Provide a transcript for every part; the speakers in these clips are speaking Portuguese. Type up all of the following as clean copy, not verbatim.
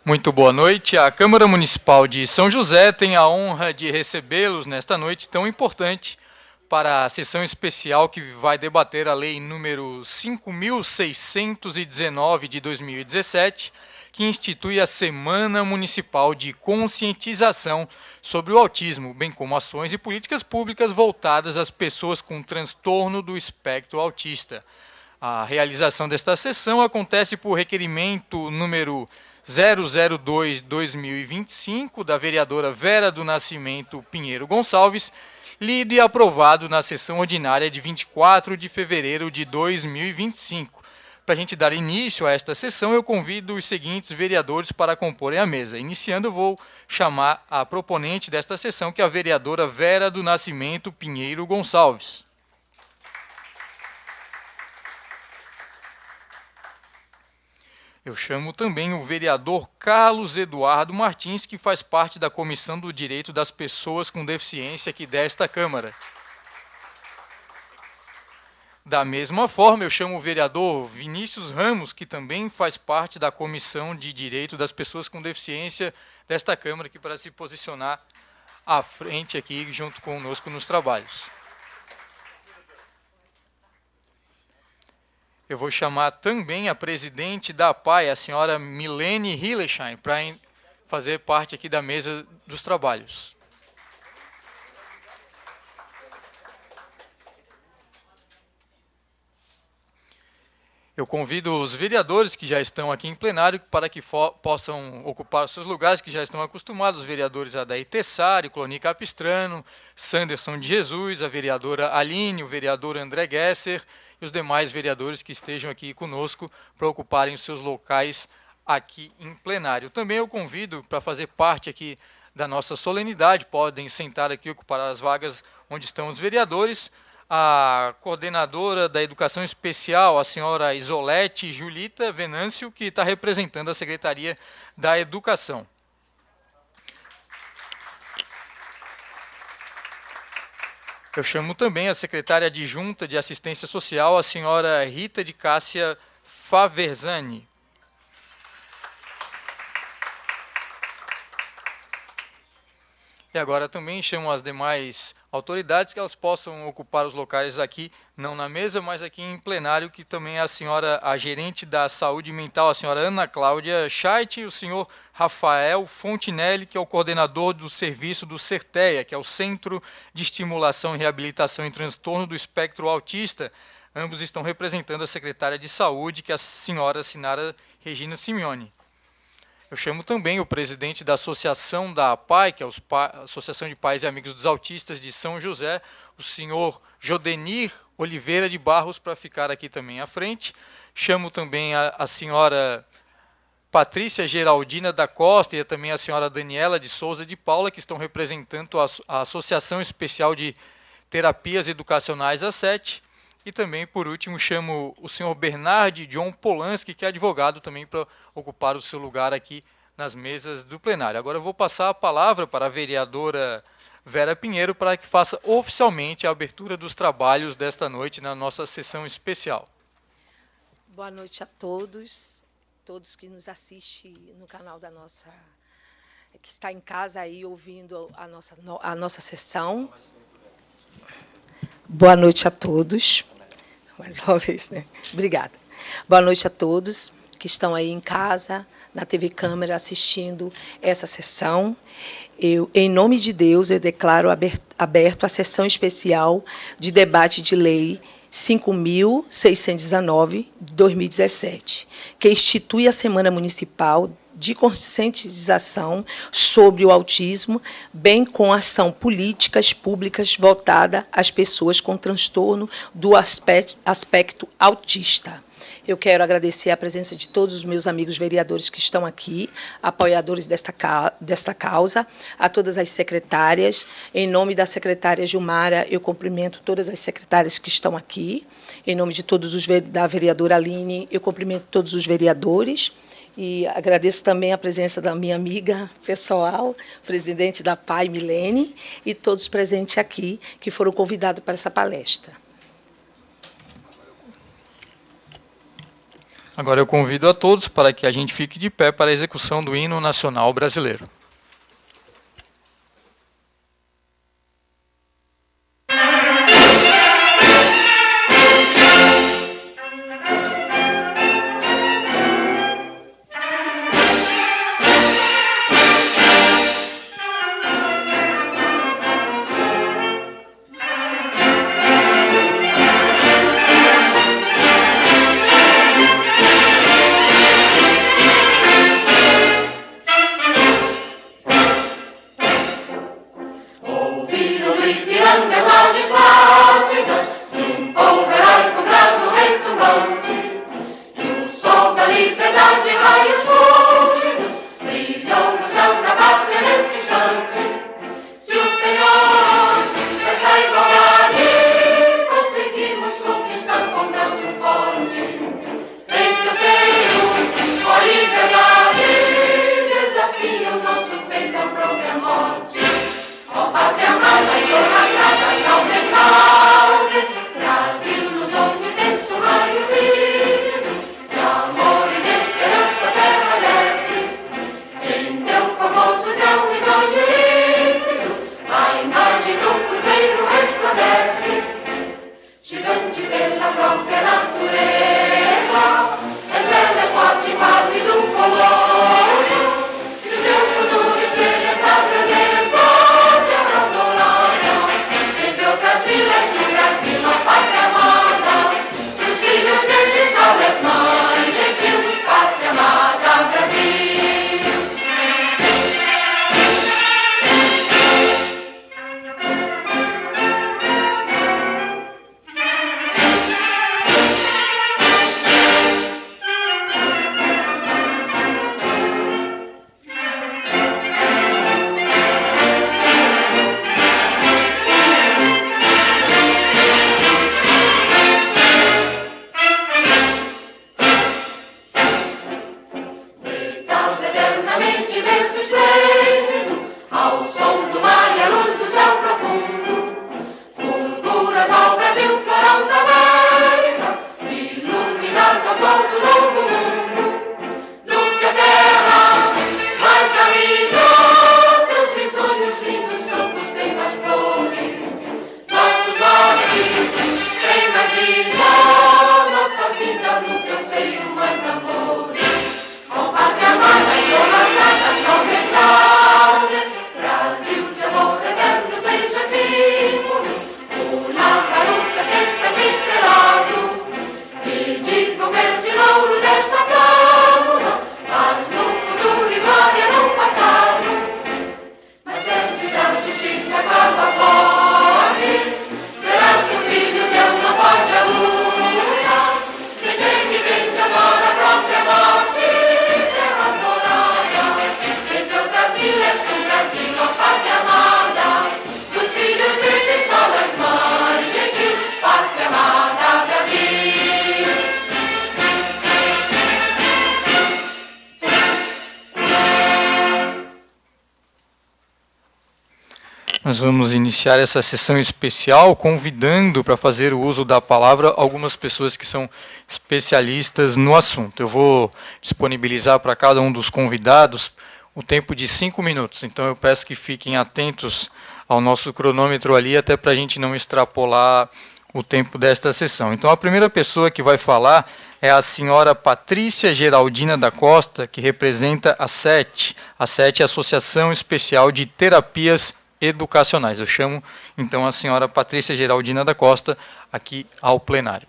Muito boa noite. A Câmara Municipal de São José tem a honra de recebê-los nesta noite tão importante para a sessão especial que vai debater a Lei número 5.619 de 2017, que institui a Semana Municipal de Conscientização sobre o Autismo, bem como ações e políticas públicas voltadas às pessoas com transtorno do espectro autista. A realização desta sessão acontece por requerimento número 002/2025, da vereadora Vera do Nascimento Pinheiro Gonçalves, lido e aprovado na sessão ordinária de 24 de fevereiro de 2025. Para a gente dar início a esta sessão, eu convido os seguintes vereadores para comporem a mesa. Iniciando, eu vou chamar a proponente desta sessão, que é a vereadora Vera do Nascimento Pinheiro Gonçalves. Eu chamo também o vereador Carlos Eduardo Martins, que faz parte da Comissão do Direito das Pessoas com Deficiência aqui desta Câmara. Da mesma forma, eu chamo o vereador Vinícius Ramos, que também faz parte da Comissão de Direito das Pessoas com Deficiência desta Câmara, aqui para se posicionar à frente aqui, junto conosco nos trabalhos. Eu vou chamar também a presidente da APAI, a senhora Milene Hillesheim, para fazer parte aqui da mesa dos trabalhos. Eu convido os vereadores que já estão aqui em plenário para que possam ocupar os seus lugares, que já estão acostumados, os vereadores Adair Tessari, Cloni Capistrano, Sanderson de Jesus, a vereadora Aline, o vereador André Gesser, e os demais vereadores que estejam aqui conosco para ocuparem os seus locais aqui em plenário. Também eu convido para fazer parte aqui da nossa solenidade, podem sentar aqui e ocupar as vagas onde estão os vereadores, a coordenadora da Educação Especial, a senhora Isolete Julita Venâncio, que está representando a Secretaria da Educação. Eu chamo também a secretária adjunta de Assistência Social, a senhora Rita de Cássia Faverzani. E agora também chamo as demais autoridades que elas possam ocupar os locais aqui, não na mesa, mas aqui em plenário, que também é a gerente da saúde mental, a senhora Ana Cláudia Scheidt, e o senhor Rafael Fontinelli, que é o coordenador do serviço do CERTEA, que é o Centro de Estimulação e Reabilitação em Transtorno do Espectro Autista. Ambos estão representando a secretária de saúde, que é a senhora Sinara Regina Simeone. Eu chamo também o presidente da Associação da APAI, que é a Associação de Pais e Amigos dos Autistas de São José, o senhor Jodenir Oliveira de Barros, para ficar aqui também à frente. Chamo também a senhora Patrícia Geraldina da Costa e também a senhora Daniela de Souza de Paula, que estão representando a Associação Especial de Terapias Educacionais A7. E também, por último, chamo o senhor Bernard John Polanski, que é advogado também, para ocupar o seu lugar aqui nas mesas do plenário. Agora eu vou passar a palavra para a vereadora Vera Pinheiro para que faça oficialmente a abertura dos trabalhos desta noite na nossa sessão especial. Boa noite a todos que nos assistem no canal da nossa, que está em casa aí ouvindo a nossa sessão. Boa noite a todos. Mais uma vez, né? Obrigada. Boa noite a todos que estão aí em casa, na TV Câmara, assistindo essa sessão. Eu, em nome de Deus, eu declaro aberto a sessão especial de debate de lei 5.619, de 2017, que institui a Semana Municipal de Conscientização sobre o Autismo, bem com ação políticas públicas voltada às pessoas com transtorno do aspecto autista. Eu quero agradecer a presença de todos os meus amigos vereadores que estão aqui, apoiadores desta causa, a todas as secretárias. Em nome da secretária Gilmara, eu cumprimento todas as secretárias que estão aqui. Em nome de da vereadora Aline, eu cumprimento todos os vereadores. E agradeço também a presença da minha amiga pessoal, presidente da APAI, Milene, e todos presentes aqui que foram convidados para essa palestra. Agora eu convido a todos para que a gente fique de pé para a execução do hino nacional brasileiro. Nós vamos iniciar essa sessão especial convidando para fazer o uso da palavra algumas pessoas que são especialistas no assunto. Eu vou disponibilizar para cada um dos convidados o tempo de 5 minutos, então eu peço que fiquem atentos ao nosso cronômetro ali, até para a gente não extrapolar o tempo desta sessão. Então a primeira pessoa que vai falar é a senhora Patrícia Geraldina da Costa, que representa a SET. A SET é a Associação Especial de Terapias Educacionais. Eu chamo, então, a senhora Patrícia Geraldina da Costa aqui ao plenário.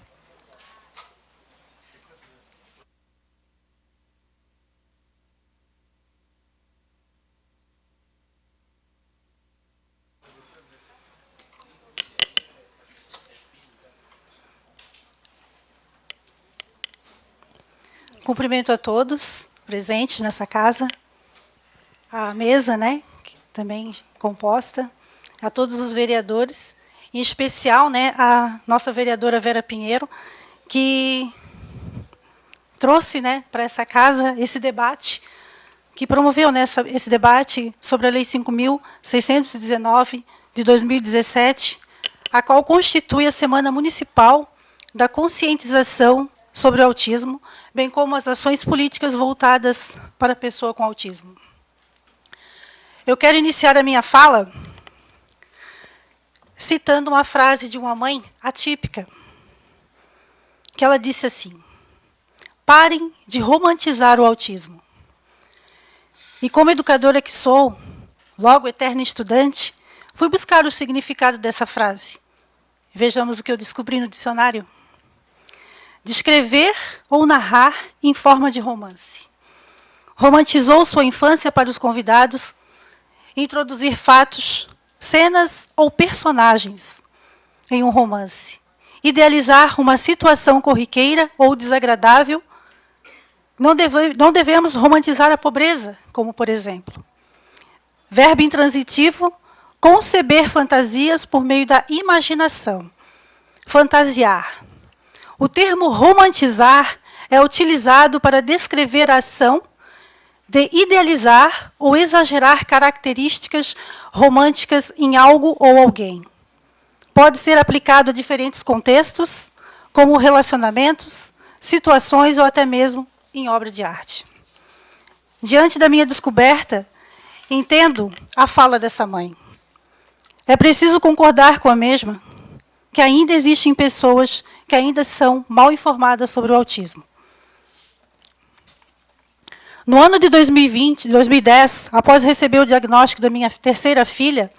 Cumprimento a todos presentes nessa casa, a mesa, né, também composta, a todos os vereadores, em especial, né, a nossa vereadora Vera Pinheiro, que trouxe, né, para essa casa esse debate, que promoveu, né, esse debate sobre a Lei 5.619 de 2017, a qual constitui a Semana Municipal da Conscientização sobre o Autismo, bem como as ações políticas voltadas para a pessoa com autismo. Eu quero iniciar a minha fala citando uma frase de uma mãe atípica, que ela disse assim: parem de romantizar o autismo. E como educadora que sou, logo eterna estudante, fui buscar o significado dessa frase. Vejamos o que eu descobri no dicionário. Descrever ou narrar em forma de romance. Romantizou sua infância para os convidados, introduzir fatos, cenas ou personagens em um romance. Idealizar uma situação corriqueira ou desagradável. Não devemos romantizar a pobreza, como por exemplo. Verbo intransitivo, conceber fantasias por meio da imaginação. Fantasiar. O termo romantizar é utilizado para descrever a ação de idealizar ou exagerar características românticas em algo ou alguém. Pode ser aplicado a diferentes contextos, como relacionamentos, situações ou até mesmo em obra de arte. Diante da minha descoberta, entendo a fala dessa mãe. É preciso concordar com a mesma, que ainda existem pessoas que ainda são mal informadas sobre o autismo. No ano de 2010, após receber o diagnóstico da minha terceira filha,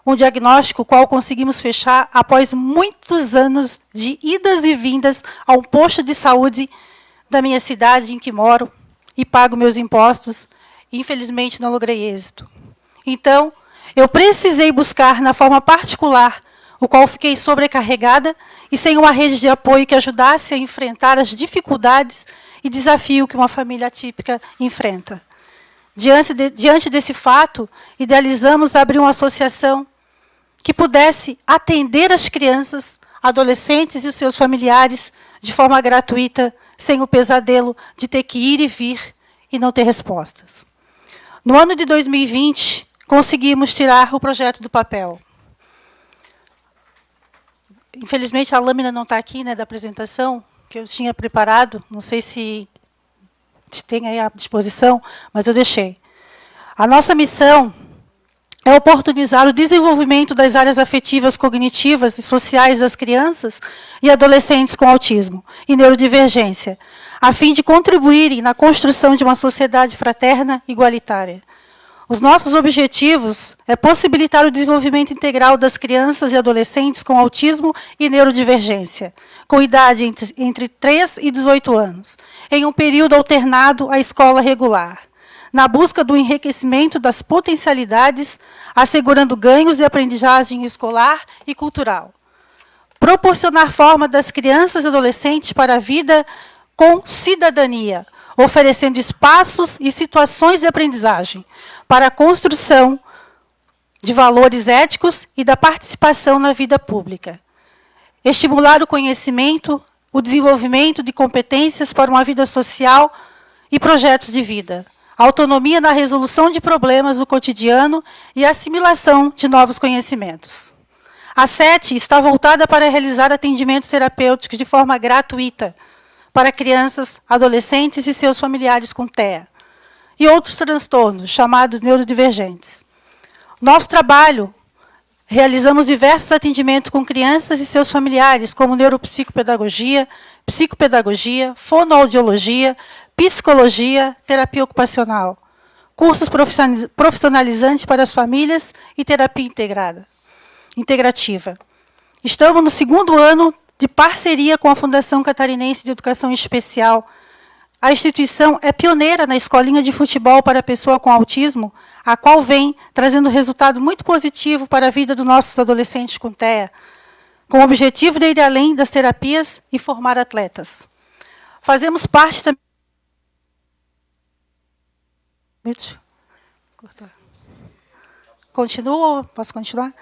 um diagnóstico qual conseguimos fechar após muitos anos de idas e vindas a um posto de saúde da minha cidade em que moro e pago meus impostos, e infelizmente não logrei êxito. Então, eu precisei buscar na forma particular, o qual fiquei sobrecarregada e sem uma rede de apoio que ajudasse a enfrentar as dificuldades e desafio que uma família atípica enfrenta. Diante desse fato, idealizamos abrir uma associação que pudesse atender as crianças, adolescentes e os seus familiares de forma gratuita, sem o pesadelo de ter que ir e vir e não ter respostas. No ano de 2020, conseguimos tirar o projeto do papel. Infelizmente, a lâmina não está aqui, né, da apresentação, que eu tinha preparado. Não sei se tem aí à disposição, mas eu deixei. A nossa missão é oportunizar o desenvolvimento das áreas afetivas, cognitivas e sociais das crianças e adolescentes com autismo e neurodivergência, a fim de contribuírem na construção de uma sociedade fraterna e igualitária. Os nossos objetivos é possibilitar o desenvolvimento integral das crianças e adolescentes com autismo e neurodivergência, com idade entre 3 e 18 anos, em um período alternado à escola regular, na busca do enriquecimento das potencialidades, assegurando ganhos de aprendizagem escolar e cultural. Proporcionar forma das crianças e adolescentes para a vida com cidadania, oferecendo espaços e situações de aprendizagem para a construção de valores éticos e da participação na vida pública. Estimular o conhecimento, o desenvolvimento de competências para uma vida social e projetos de vida. Autonomia na resolução de problemas do cotidiano e assimilação de novos conhecimentos. A SETI está voltada para realizar atendimentos terapêuticos de forma gratuita para crianças, adolescentes e seus familiares com TEA e outros transtornos, chamados neurodivergentes. Nosso trabalho, realizamos diversos atendimentos com crianças e seus familiares, como neuropsicopedagogia, psicopedagogia, fonoaudiologia, psicologia, terapia ocupacional, cursos profissionalizantes para as famílias e terapia integrativa. Estamos no 2º ano de parceria com a Fundação Catarinense de Educação Especial. A instituição é pioneira na escolinha de futebol para a pessoa com autismo, a qual vem trazendo resultado muito positivo para a vida dos nossos adolescentes com TEA, com o objetivo de ir além das terapias e formar atletas. Fazemos parte também... Continuo? Posso continuar?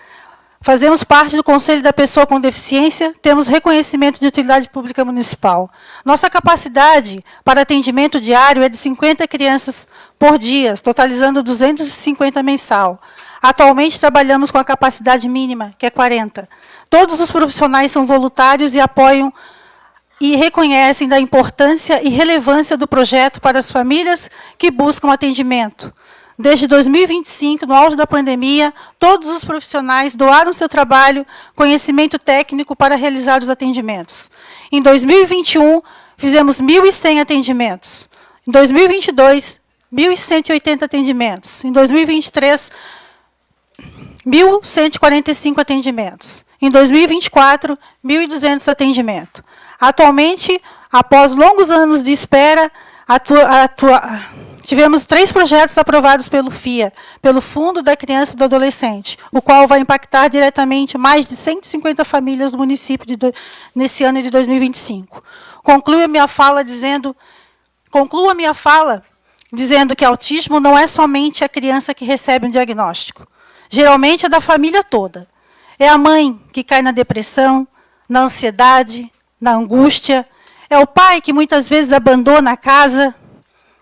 Fazemos parte do Conselho da Pessoa com Deficiência, temos reconhecimento de utilidade pública municipal. Nossa capacidade para atendimento diário é de 50 crianças por dia, totalizando 250 mensal. Atualmente trabalhamos com a capacidade mínima, que é 40. Todos os profissionais são voluntários e apoiam e reconhecem da importância e relevância do projeto para as famílias que buscam atendimento. Desde 2025, no auge da pandemia, todos os profissionais doaram seu trabalho, conhecimento técnico para realizar os atendimentos. Em 2021, fizemos 1.100 atendimentos. Em 2022, 1.180 atendimentos. Em 2023, 1.145 atendimentos. Em 2024, 1.200 atendimentos. Atualmente, após longos anos de espera, tivemos 3 projetos aprovados pelo FIA, pelo Fundo da Criança e do Adolescente, o qual vai impactar diretamente mais de 150 famílias do município nesse ano de 2025. Concluo a minha fala dizendo que autismo não é somente a criança que recebe um diagnóstico. Geralmente é da família toda. É a mãe que cai na depressão, na ansiedade, na angústia. É o pai que muitas vezes abandona a casa.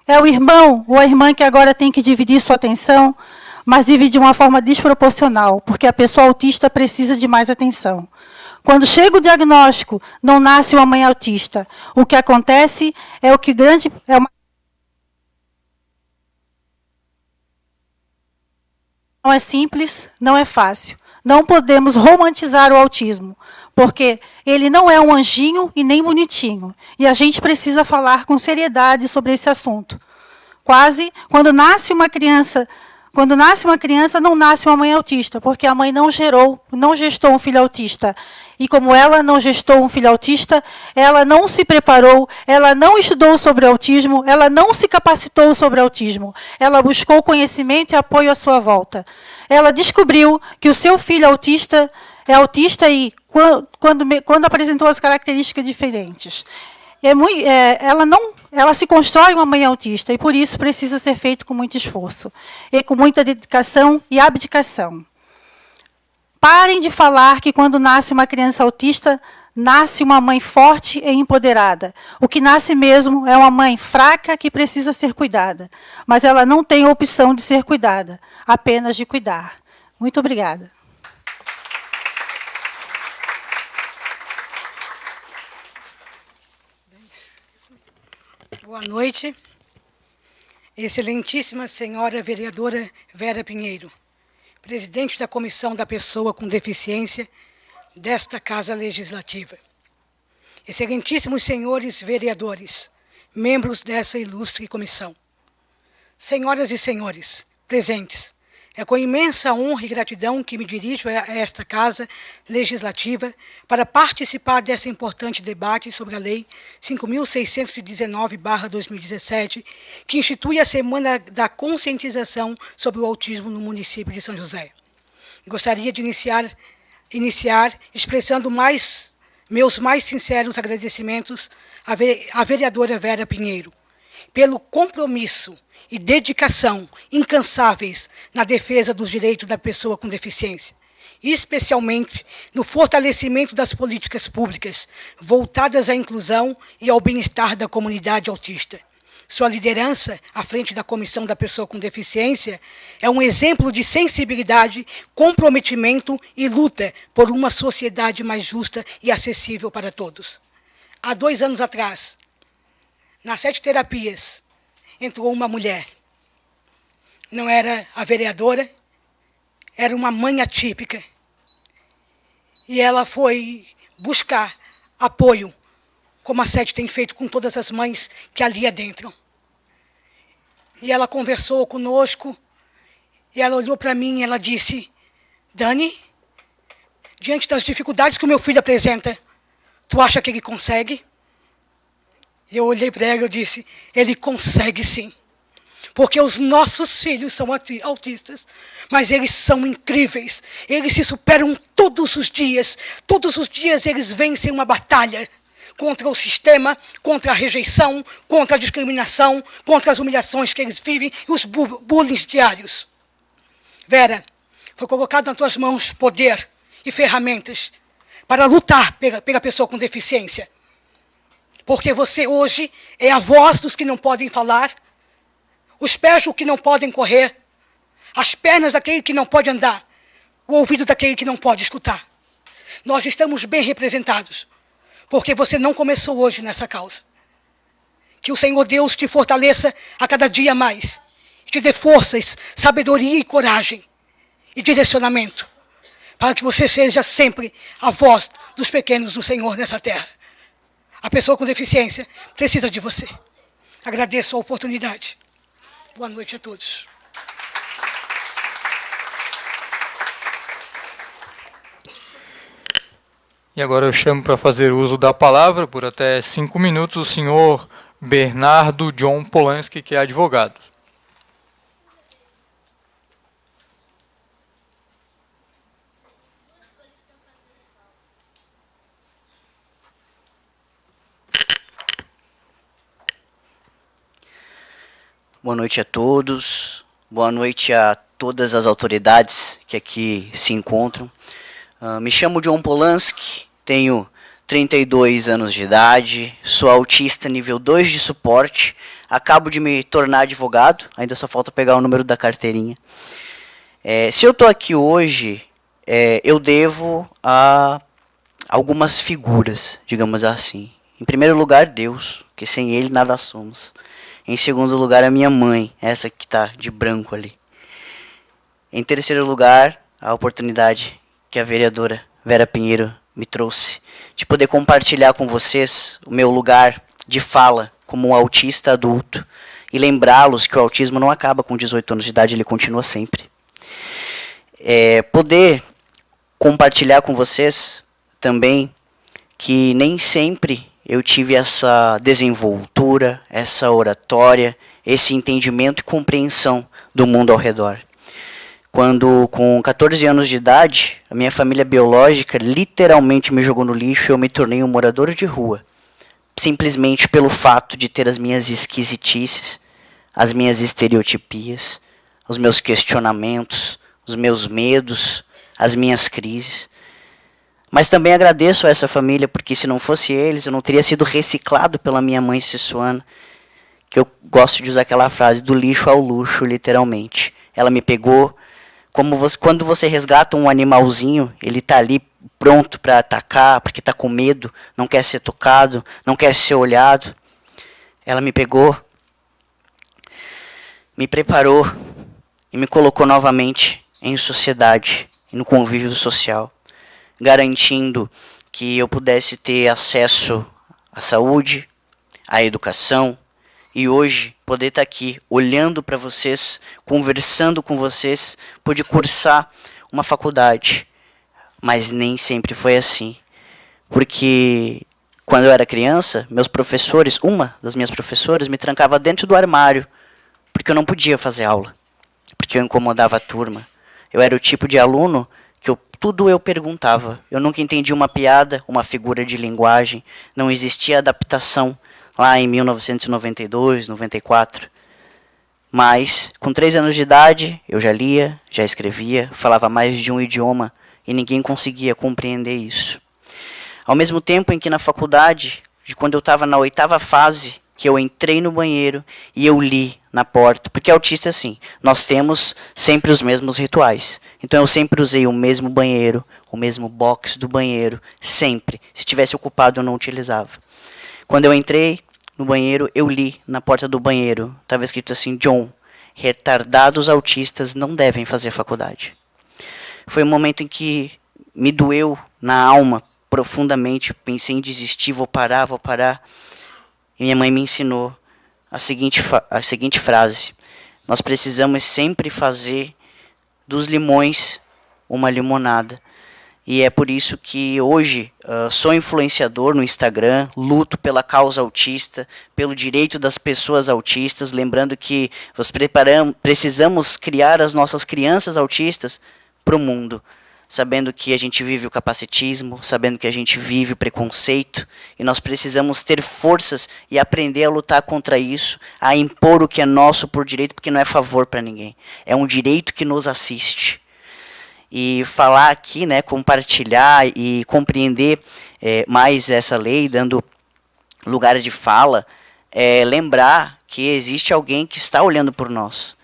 É o irmão ou a irmã que agora tem que dividir sua atenção, mas vive de uma forma desproporcional, porque a pessoa autista precisa de mais atenção. Quando chega o diagnóstico, não nasce uma mãe autista. O que acontece é não é simples, não é fácil. Não podemos romantizar o autismo, porque ele não é um anjinho e nem bonitinho. E a gente precisa falar com seriedade sobre esse assunto. Quando nasce uma criança, não nasce uma mãe autista, porque a mãe não gestou um filho autista. E como ela não gestou um filho autista, ela não se preparou, ela não estudou sobre autismo, ela não se capacitou sobre autismo. Ela buscou conhecimento e apoio à sua volta. Ela descobriu que o seu filho é autista e quando apresentou as características diferentes. Ela se constrói uma mãe autista e por isso precisa ser feito com muito esforço e com muita dedicação e abdicação. Parem de falar que quando nasce uma criança autista, nasce uma mãe forte e empoderada. O que nasce mesmo é uma mãe fraca que precisa ser cuidada, mas ela não tem a opção de ser cuidada, apenas de cuidar. Muito obrigada. Boa noite. Excelentíssima senhora vereadora Vera Pinheiro, presidente da Comissão da Pessoa com Deficiência desta Casa Legislativa. Excelentíssimos senhores vereadores, membros dessa ilustre comissão. Senhoras e senhores presentes, é com imensa honra e gratidão que me dirijo a esta Casa Legislativa para participar desse importante debate sobre a Lei 5.619/2017, que institui a Semana da Conscientização sobre o Autismo no município de São José. Gostaria de iniciar expressando meus mais sinceros agradecimentos à vereadora Vera Pinheiro, pelo compromisso e dedicação incansáveis na defesa dos direitos da pessoa com deficiência, especialmente no fortalecimento das políticas públicas voltadas à inclusão e ao bem-estar da comunidade autista. Sua liderança à frente da Comissão da Pessoa com Deficiência é um exemplo de sensibilidade, comprometimento e luta por uma sociedade mais justa e acessível para todos. Há 2 anos atrás, nas 7 terapias, entrou uma mulher. Não era a vereadora, era uma mãe atípica. E ela foi buscar apoio, como a 7 tem feito com todas as mães que ali adentram. E ela conversou conosco, e ela olhou para mim e ela disse: Dani, diante das dificuldades que o meu filho apresenta, tu acha que ele consegue? E eu olhei para ela e disse: ele consegue sim. Porque os nossos filhos são autistas, mas eles são incríveis. Eles se superam todos os dias. Todos os dias eles vencem uma batalha contra o sistema, contra a rejeição, contra a discriminação, contra as humilhações que eles vivem e os bullying diários. Vera, foi colocado nas tuas mãos poder e ferramentas para lutar pela pessoa com deficiência. Porque você hoje é a voz dos que não podem falar, os pés do que não podem correr, as pernas daquele que não pode andar, o ouvido daquele que não pode escutar. Nós estamos bem representados, porque você não começou hoje nessa causa. Que o Senhor Deus te fortaleça a cada dia mais, te dê forças, sabedoria e coragem e direcionamento, para que você seja sempre a voz dos pequenos do Senhor nessa terra. A pessoa com deficiência precisa de você. Agradeço a oportunidade. Boa noite a todos. E agora eu chamo para fazer uso da palavra por até 5 minutos o senhor Bernardo John Polanski, que é advogado. Boa noite a todos, boa noite a todas as autoridades que aqui se encontram. Me chamo John Polanski, tenho 32 anos de idade, sou autista nível 2 de suporte, acabo de me tornar advogado, ainda só falta pegar o número da carteirinha. Se eu estou aqui hoje, eu devo a algumas figuras, digamos assim. Em primeiro lugar, Deus, que sem Ele nada somos. Em segundo lugar, a minha mãe, essa que está de branco ali. Em terceiro lugar, a oportunidade que a vereadora Vera Pinheiro me trouxe de poder compartilhar com vocês o meu lugar de fala como um autista adulto e lembrá-los que o autismo não acaba com 18 anos de idade, ele continua sempre. Poder compartilhar com vocês também que nem sempre eu tive essa desenvoltura, essa oratória, esse entendimento e compreensão do mundo ao redor. Quando, com 14 anos de idade, a minha família biológica literalmente me jogou no lixo e eu me tornei um morador de rua. Simplesmente pelo fato de ter as minhas esquisitices, as minhas estereotipias, os meus questionamentos, os meus medos, as minhas crises. Mas também agradeço a essa família, porque se não fosse eles, eu não teria sido reciclado pela minha mãe Sissuana, que eu gosto de usar aquela frase, do lixo ao luxo, literalmente. Ela me pegou, quando você resgata um animalzinho, ele está ali pronto para atacar, porque está com medo, não quer ser tocado, não quer ser olhado. Ela me pegou, me preparou e me colocou novamente em sociedade, no convívio social, garantindo que eu pudesse ter acesso à saúde, à educação, e hoje poder estar aqui olhando para vocês, conversando com vocês, pude cursar uma faculdade. Mas nem sempre foi assim. Porque quando eu era criança, meus professores, uma das minhas professoras, me trancava dentro do armário, porque eu não podia fazer aula, porque eu incomodava a turma. Eu era o tipo de aluno que tudo eu perguntava. Eu nunca entendi uma piada, uma figura de linguagem, não existia adaptação lá em 1992, 94. Mas, com 3 anos de idade, eu já lia, já escrevia, falava mais de um idioma e ninguém conseguia compreender isso. Ao mesmo tempo em que na faculdade, quando eu estava na 8ª fase, que eu entrei no banheiro e eu li na porta, porque autista é assim, nós temos sempre os mesmos rituais. Então eu sempre usei o mesmo banheiro, o mesmo box do banheiro, sempre. Se tivesse ocupado eu não utilizava. Quando eu entrei no banheiro, eu li na porta do banheiro. Estava escrito assim, John, retardados autistas não devem fazer faculdade. Foi um momento em que me doeu na alma profundamente. Pensei em desistir, vou parar. E minha mãe me ensinou a seguinte frase. Nós precisamos sempre fazer dos limões uma limonada. E é por isso que hoje sou influenciador no Instagram, luto pela causa autista, pelo direito das pessoas autistas, lembrando que precisamos criar as nossas crianças autistas para o mundo, sabendo que a gente vive o capacitismo, sabendo que a gente vive o preconceito, e nós precisamos ter forças e aprender a lutar contra isso, a impor o que é nosso por direito, porque não é favor para ninguém, é um direito que nos assiste. E falar aqui, né, compartilhar e compreender mais essa lei, dando lugar de fala, lembrar que existe alguém que está olhando por nós.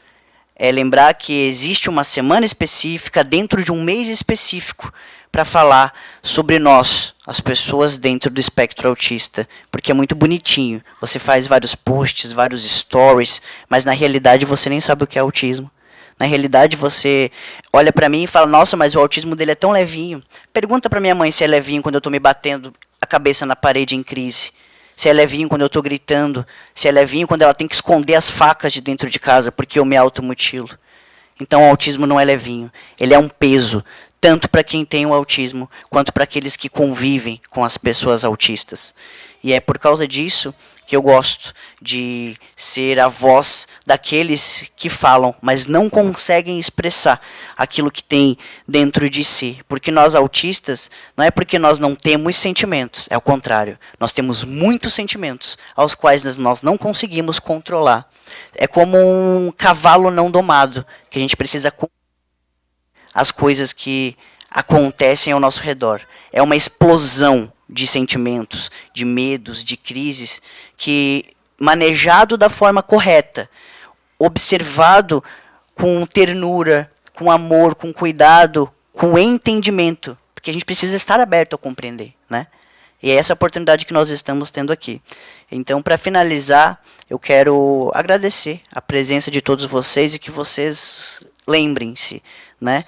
Lembrar que existe uma semana específica dentro de um mês específico para falar sobre nós, as pessoas dentro do espectro autista, porque é muito bonitinho. Você faz vários posts, vários stories, mas na realidade você nem sabe o que é autismo. Na realidade você olha para mim e fala: nossa, mas o autismo dele é tão levinho. Pergunta para minha mãe se é levinho quando eu estou me batendo a cabeça na parede em crise. Se é levinho quando eu estou gritando. Se é levinho quando ela tem que esconder as facas de dentro de casa porque eu me automutilo. Então o autismo não é levinho. Ele é um peso, tanto para quem tem o autismo, quanto para aqueles que convivem com as pessoas autistas. E é por causa disso que eu gosto de ser a voz daqueles que falam, mas não conseguem expressar aquilo que tem dentro de si. Porque nós autistas, não é porque nós não temos sentimentos, é o contrário. Nós temos muitos sentimentos, aos quais nós não conseguimos controlar. É como um cavalo não domado, que a gente precisa as coisas que acontecem ao nosso redor. É uma explosão de sentimentos, de medos, de crises, que, manejado da forma correta, observado com ternura, com amor, com cuidado, com entendimento, porque a gente precisa estar aberto a compreender, né? E é essa oportunidade que nós estamos tendo aqui. Então, para finalizar, eu quero agradecer a presença de todos vocês e que vocês lembrem-se, né?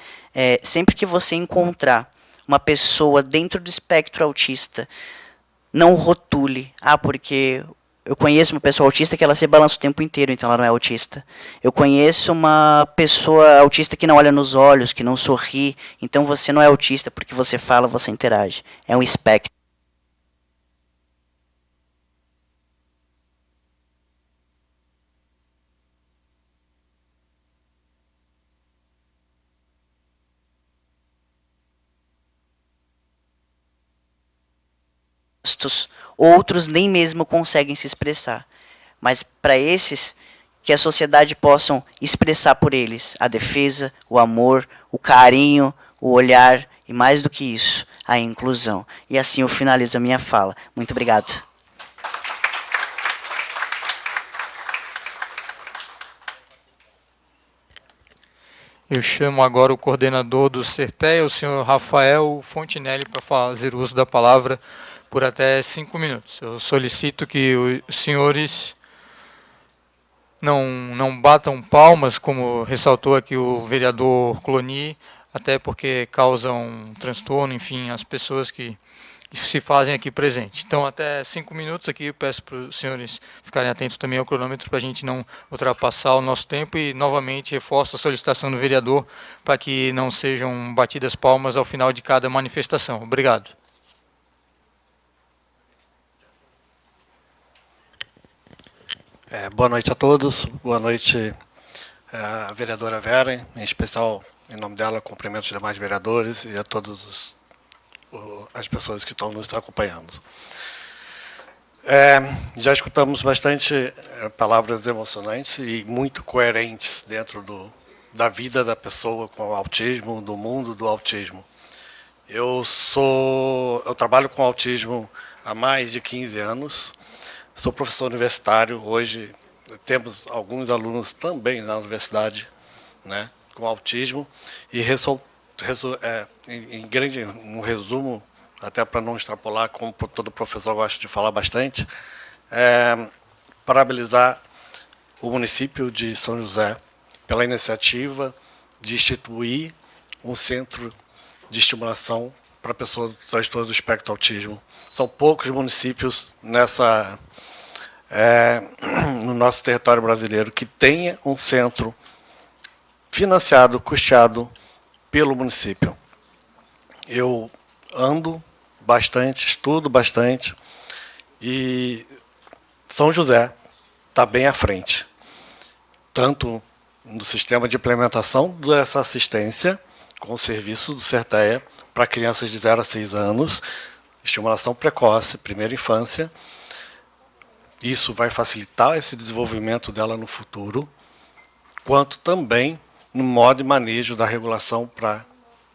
Sempre que você encontrar uma pessoa dentro do espectro autista, não rotule. Porque eu conheço uma pessoa autista que ela se balança o tempo inteiro, então ela não é autista. Eu conheço uma pessoa autista que não olha nos olhos, que não sorri, então você não é autista porque você fala, você interage. É um espectro. Outros nem mesmo conseguem se expressar. Mas para esses, que a sociedade possa expressar por eles a defesa, o amor, o carinho, o olhar e, mais do que isso, a inclusão. E assim eu finalizo a minha fala. Muito obrigado. Eu chamo agora o coordenador do CERTEA, o senhor Rafael Fontinelli, para fazer uso da palavra por até 5 minutos. Eu solicito que os senhores não batam palmas, como ressaltou aqui o vereador Cloni, até porque causam transtorno, enfim, às pessoas que se fazem aqui presentes. Então, até 5 minutos aqui, eu peço para os senhores ficarem atentos também ao cronômetro, para a gente não ultrapassar o nosso tempo, e, novamente, reforço a solicitação do vereador para que não sejam batidas palmas ao final de cada manifestação. Obrigado. Boa noite a todos, boa noite à vereadora Vera, em especial, em nome dela, cumprimento os demais vereadores e a todas as pessoas que estão nos acompanhando. Já escutamos bastante palavras emocionantes e muito coerentes dentro da vida da pessoa com o autismo, do mundo do autismo. Eu trabalho com autismo há mais de 15 anos, sou professor universitário, hoje temos alguns alunos também na universidade, né, com autismo, e um resumo, até para não extrapolar, como todo professor gosta de falar bastante, parabenizar o município de São José pela iniciativa de instituir um centro de estimulação para pessoas do transtorno do espectro autismo. São poucos municípios no nosso território brasileiro que tenha um centro financiado, custeado pelo município. Eu ando bastante, estudo bastante, e São José está bem à frente, tanto no sistema de implementação dessa assistência, com o serviço do CERTEA para crianças de 0 a 6 anos, estimulação precoce, primeira infância. Isso vai facilitar esse desenvolvimento dela no futuro, quanto também no modo e manejo da regulação para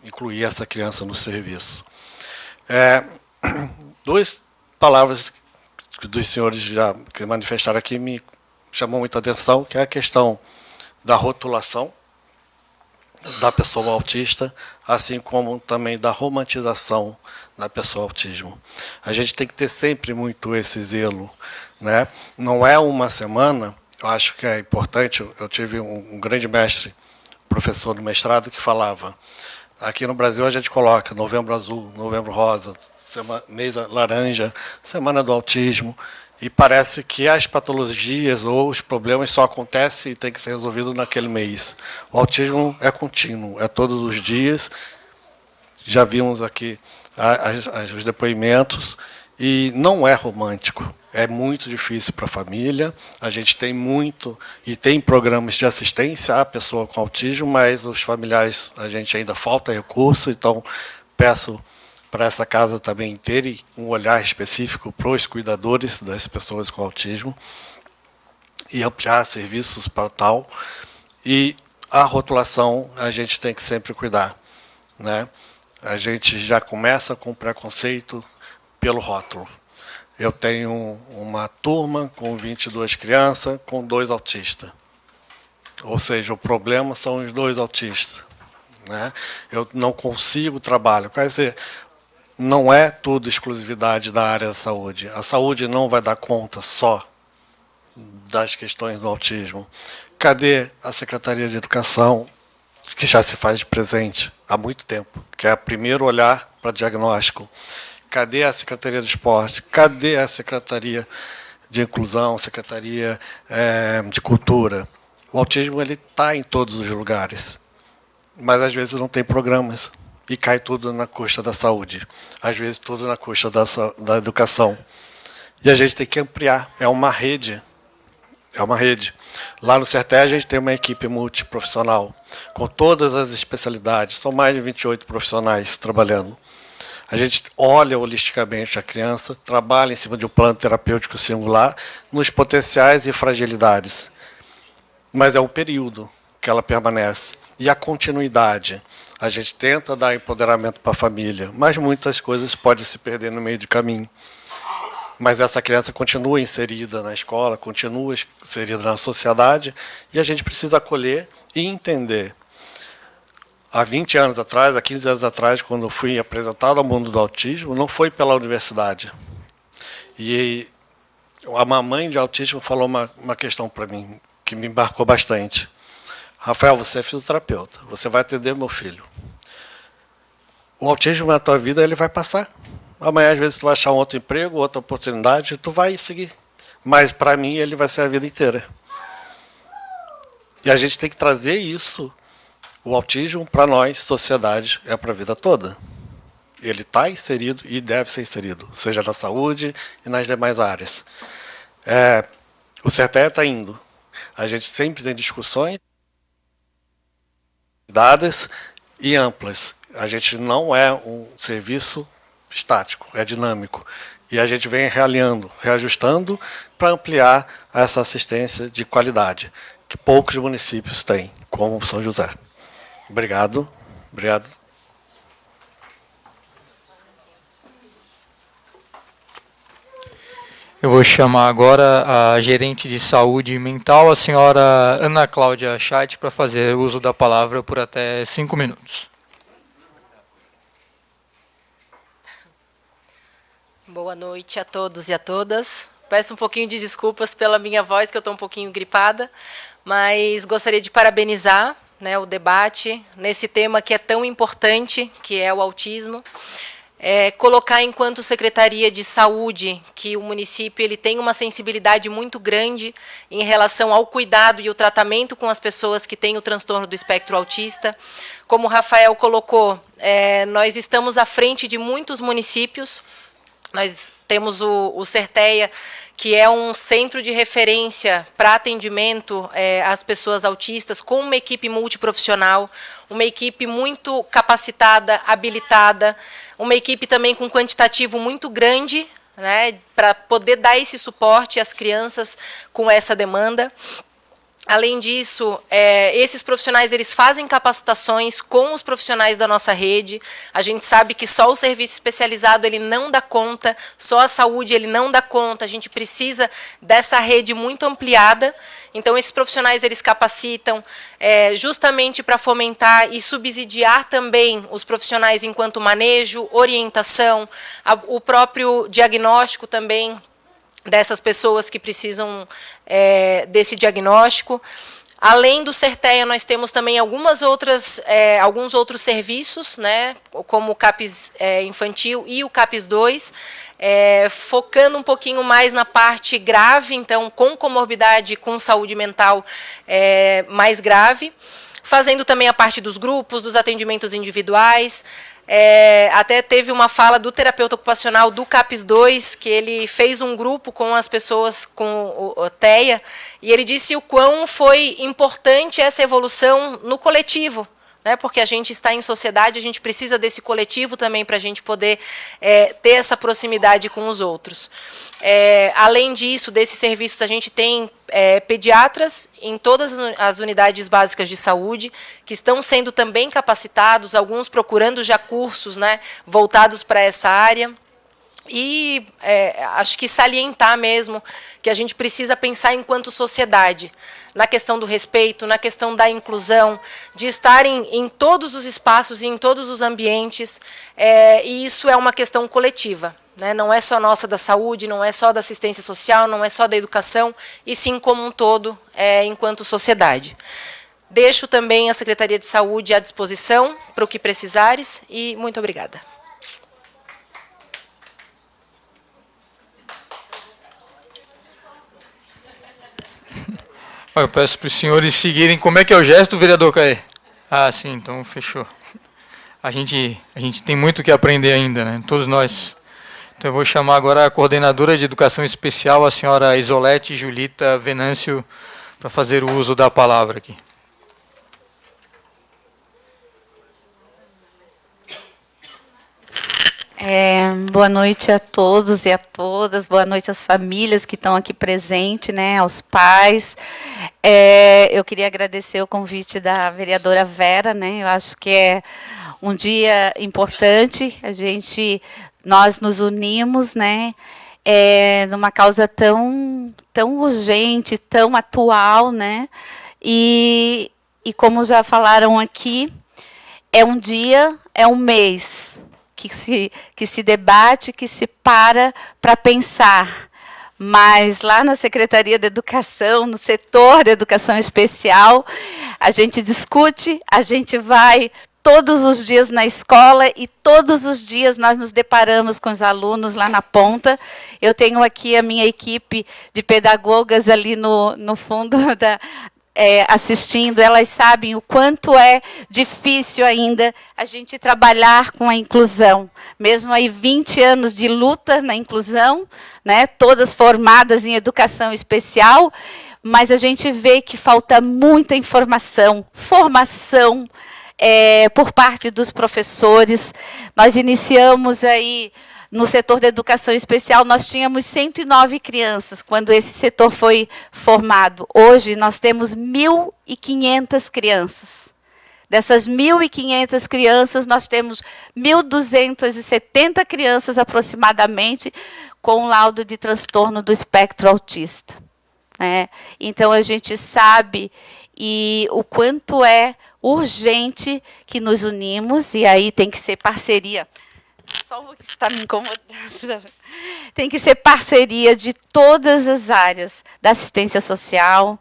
incluir essa criança no serviço. Duas palavras que dos senhores já que manifestaram aqui me chamou muita atenção, que é a questão da rotulação, da pessoa autista, assim como também da romantização da pessoa autismo. A gente tem que ter sempre muito esse zelo, né? Não é uma semana, eu acho que é importante, eu tive um grande mestre, professor do mestrado, que falava, aqui no Brasil a gente coloca Novembro Azul, Novembro Rosa, mês laranja, Semana do Autismo, e parece que as patologias ou os problemas só acontecem e tem que ser resolvido naquele mês. O autismo é contínuo, é todos os dias. Já vimos aqui os depoimentos, e não é romântico. É muito difícil para a família. A gente tem muito, e tem programas de assistência à pessoa com autismo, mas os familiares, a gente ainda falta recurso, então peço para essa casa também terem um olhar específico para os cuidadores das pessoas com autismo e ampliar serviços para tal. E a rotulação a gente tem que sempre cuidar, né? A gente já começa com preconceito pelo rótulo. Eu tenho uma turma com 22 crianças, com 2 autistas. Ou seja, o problema são os 2 autistas, né? Eu não consigo trabalho. Quer dizer, não é tudo exclusividade da área da saúde. A saúde não vai dar conta só das questões do autismo. Cadê a Secretaria de Educação, que já se faz de presente há muito tempo, que é o primeiro olhar para diagnóstico? Cadê a Secretaria do Esporte? Cadê a Secretaria de Inclusão, Secretaria de Cultura? O autismo está em todos os lugares, mas às vezes não tem programas. E cai tudo na custa da saúde. Às vezes tudo na custa da educação. E a gente tem que ampliar. É uma rede. É uma rede. Lá no CERTE a gente tem uma equipe multiprofissional, com todas as especialidades. São mais de 28 profissionais trabalhando. A gente olha holisticamente a criança, trabalha em cima de um plano terapêutico singular, nos potenciais e fragilidades. Mas é o período que ela permanece. E a continuidade. A gente tenta dar empoderamento para a família, mas muitas coisas podem se perder no meio do caminho. Mas essa criança continua inserida na escola, continua inserida na sociedade, e a gente precisa acolher e entender. Há 20 anos atrás, há 15 anos atrás, quando eu fui apresentado ao mundo do autismo, não foi pela universidade. E a mamãe de autismo falou uma questão para mim, que me embarcou bastante. Rafael, você é fisioterapeuta, você vai atender meu filho. O autismo na tua vida, ele vai passar. Amanhã, às vezes, tu vai achar um outro emprego, outra oportunidade, tu vai seguir. Mas, para mim, ele vai ser a vida inteira. E a gente tem que trazer isso, o autismo, para nós, sociedade, é para a vida toda. Ele está inserido e deve ser inserido, seja na saúde e nas demais áreas. O CERTE está indo. A gente sempre tem discussões dadas e amplas. A gente não é um serviço estático, é dinâmico. E a gente vem realinhando, reajustando para ampliar essa assistência de qualidade, que poucos municípios têm, como São José. Obrigado. Obrigado. Eu vou chamar agora a gerente de saúde mental, a senhora Ana Cláudia Chat, para fazer uso da palavra por até 5 minutos. Boa noite a todos e a todas. Peço um pouquinho de desculpas pela minha voz, que eu estou um pouquinho gripada, mas gostaria de parabenizar, né, o debate nesse tema que é tão importante, que é o autismo. Colocar enquanto Secretaria de Saúde que o município ele tem uma sensibilidade muito grande em relação ao cuidado e o tratamento com as pessoas que têm o transtorno do espectro autista. Como o Rafael colocou, nós estamos à frente de muitos municípios. Nós temos o CERTEA, que é um centro de referência para atendimento às pessoas autistas, com uma equipe multiprofissional, uma equipe muito capacitada, habilitada, uma equipe também com quantitativo muito grande, né, para poder dar esse suporte às crianças com essa demanda. Além disso, esses profissionais eles fazem capacitações com os profissionais da nossa rede. A gente sabe que só o serviço especializado ele não dá conta, só a saúde ele não dá conta. A gente precisa dessa rede muito ampliada. Então, esses profissionais eles capacitam justamente para fomentar e subsidiar também os profissionais enquanto manejo, orientação, o próprio diagnóstico também dessas pessoas que precisam desse diagnóstico. Além do CERTEA, nós temos também alguns outros serviços, né, como o CAPES infantil e o CAPES 2, focando um pouquinho mais na parte grave, então, com comorbidade, com saúde mental mais grave, fazendo também a parte dos grupos, dos atendimentos individuais. Até teve uma fala do terapeuta ocupacional do CAPES 2, que ele fez um grupo com as pessoas com o TEA, e ele disse o quão foi importante essa evolução no coletivo, né, porque a gente está em sociedade, a gente precisa desse coletivo também para a gente poder ter essa proximidade com os outros. Além disso, desses serviços, a gente tem pediatras em todas as unidades básicas de saúde, que estão sendo também capacitados, alguns procurando já cursos, né, voltados para essa área. E acho que salientar mesmo que a gente precisa pensar enquanto sociedade, na questão do respeito, na questão da inclusão, de estar em todos os espaços e em todos os ambientes, e isso é uma questão coletiva. Né? Não é só nossa da saúde, não é só da assistência social, não é só da educação, e sim como um todo, enquanto sociedade. Deixo também a Secretaria de Saúde à disposição para o que precisares, e muito obrigada. Eu peço para os senhores seguirem. Como é que é o gesto, vereador Caê? Ah, sim, então fechou. A gente tem muito que aprender ainda, né? Todos nós. Então eu vou chamar agora a coordenadora de Educação Especial, a senhora Isolete Julita Venâncio, para fazer o uso da palavra aqui. Boa noite a todos e a todas, boa noite às famílias que estão aqui presentes, né, aos pais. Eu queria agradecer o convite da vereadora Vera, né, eu acho que é um dia importante, nós nos unimos, né, numa causa tão urgente, tão atual, né, e como já falaram aqui, é um dia, é um mês, que se debate, que se para pensar. Mas lá na Secretaria de Educação, no setor de Educação Especial, a gente discute, a gente vai todos os dias na escola e todos os dias nós nos deparamos com os alunos lá na ponta. Eu tenho aqui a minha equipe de pedagogas ali no fundo assistindo, elas sabem o quanto é difícil ainda a gente trabalhar com a inclusão. Mesmo aí 20 anos de luta na inclusão, né, todas formadas em educação especial, mas a gente vê que falta muita informação, formação por parte dos professores. Nós iniciamos aí no setor da educação especial, nós tínhamos 109 crianças quando esse setor foi formado. Hoje, nós temos 1.500 crianças. Dessas 1.500 crianças, nós temos 1.270 crianças, aproximadamente, com laudo de transtorno do espectro autista. Então, a gente sabe o quanto é urgente que nos unimos, e aí tem que ser parceria. Só o que está me incomodando. Tem que ser parceria de todas as áreas, da assistência social,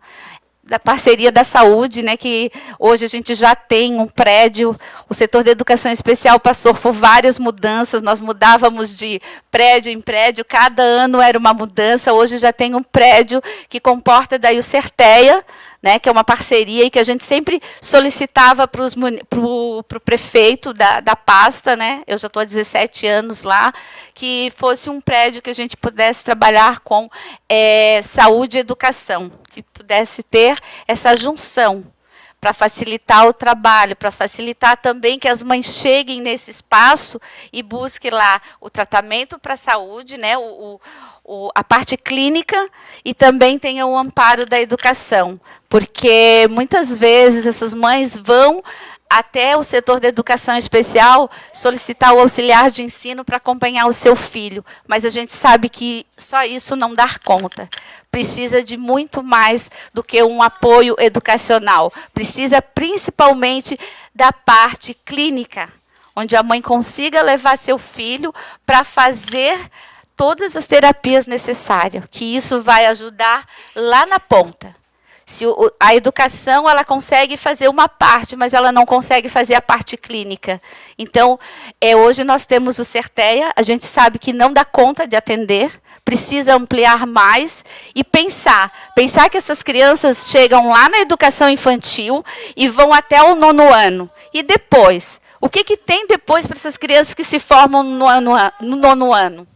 da parceria da saúde, né, que hoje a gente já tem um prédio, o setor da educação especial passou por várias mudanças, nós mudávamos de prédio em prédio, cada ano era uma mudança, hoje já tem um prédio que comporta daí o CERTEA, né, que é uma parceria e que a gente sempre solicitava para o prefeito da pasta, né, eu já estou há 17 anos lá, que fosse um prédio que a gente pudesse trabalhar com saúde e educação, que pudesse ter essa junção, para facilitar o trabalho, para facilitar também que as mães cheguem nesse espaço e busquem lá o tratamento para a saúde, né, a parte clínica, e também tenha o amparo da educação, porque muitas vezes essas mães vão até o setor da educação especial solicitar o auxiliar de ensino para acompanhar o seu filho, mas a gente sabe que só isso não dá conta. Precisa de muito mais do que um apoio educacional. Precisa principalmente da parte clínica, onde a mãe consiga levar seu filho para fazer todas as terapias necessárias, que isso vai ajudar lá na ponta. Se a educação ela consegue fazer uma parte, mas ela não consegue fazer a parte clínica. Então, hoje nós temos o CERTEA, a gente sabe que não dá conta de atender, precisa ampliar mais e pensar que essas crianças chegam lá na educação infantil e vão até o 9º ano. E depois? O que tem depois para essas crianças que se formam no 9º ano?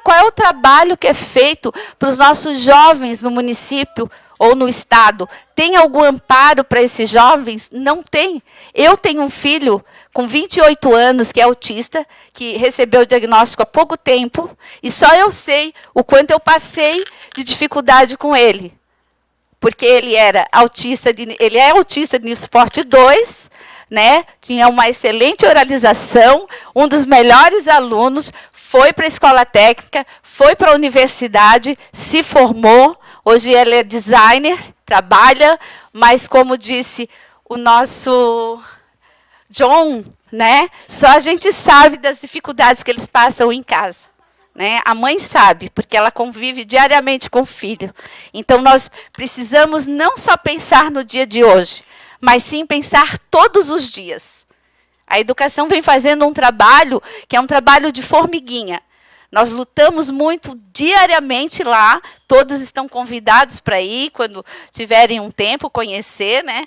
Qual é o trabalho que é feito para os nossos jovens no município ou no estado? Tem algum amparo para esses jovens? Não tem. Eu tenho um filho com 28 anos que é autista, que recebeu o diagnóstico há pouco tempo, e só eu sei o quanto eu passei de dificuldade com ele. Porque ele é autista de nível suporte 2, né? Tinha uma excelente oralização, um dos melhores alunos, foi para a escola técnica, foi para a universidade, se formou. Hoje ele é designer, trabalha, mas, como disse o nosso John, né, só a gente sabe das dificuldades que eles passam em casa. Né? A mãe sabe, porque ela convive diariamente com o filho. Então, nós precisamos não só pensar no dia de hoje, mas sim pensar todos os dias. A educação vem fazendo um trabalho que é um trabalho de formiguinha. Nós lutamos muito diariamente lá, todos estão convidados para ir, quando tiverem um tempo, conhecer, né?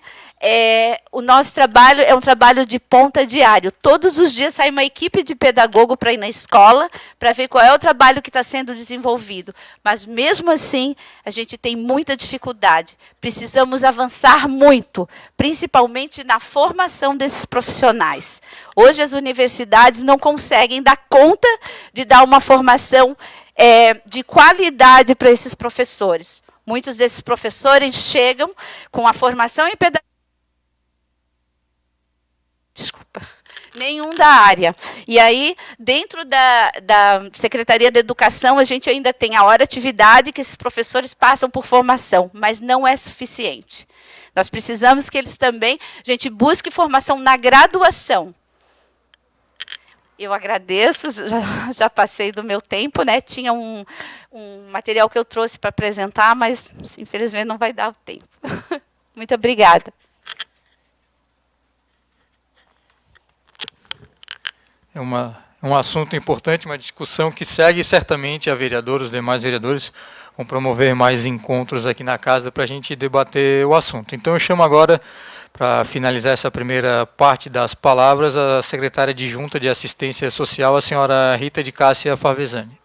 O nosso trabalho é um trabalho de ponta diário. Todos os dias sai uma equipe de pedagogo para ir na escola, para ver qual é o trabalho que está sendo desenvolvido. Mas, mesmo assim, a gente tem muita dificuldade. Precisamos avançar muito, principalmente na formação desses profissionais. Hoje, as universidades não conseguem dar conta de dar uma formação de qualidade para esses professores. Muitos desses professores chegam com a formação em pedagogia, nenhum da área. E aí, dentro da Secretaria da Educação, a gente ainda tem a hora atividade que esses professores passam por formação, mas não é suficiente. Nós precisamos que eles também, a gente busque formação na graduação. Eu agradeço, já passei do meu tempo, né? Tinha um material que eu trouxe para apresentar, mas, infelizmente, não vai dar o tempo. Muito obrigada. É um assunto importante, uma discussão que segue, certamente a vereadora, os demais vereadores vão promover mais encontros aqui na casa para a gente debater o assunto. Então, eu chamo agora, para finalizar essa primeira parte das palavras, a secretária adjunta de Assistência Social, a senhora Rita de Cássia Favesani.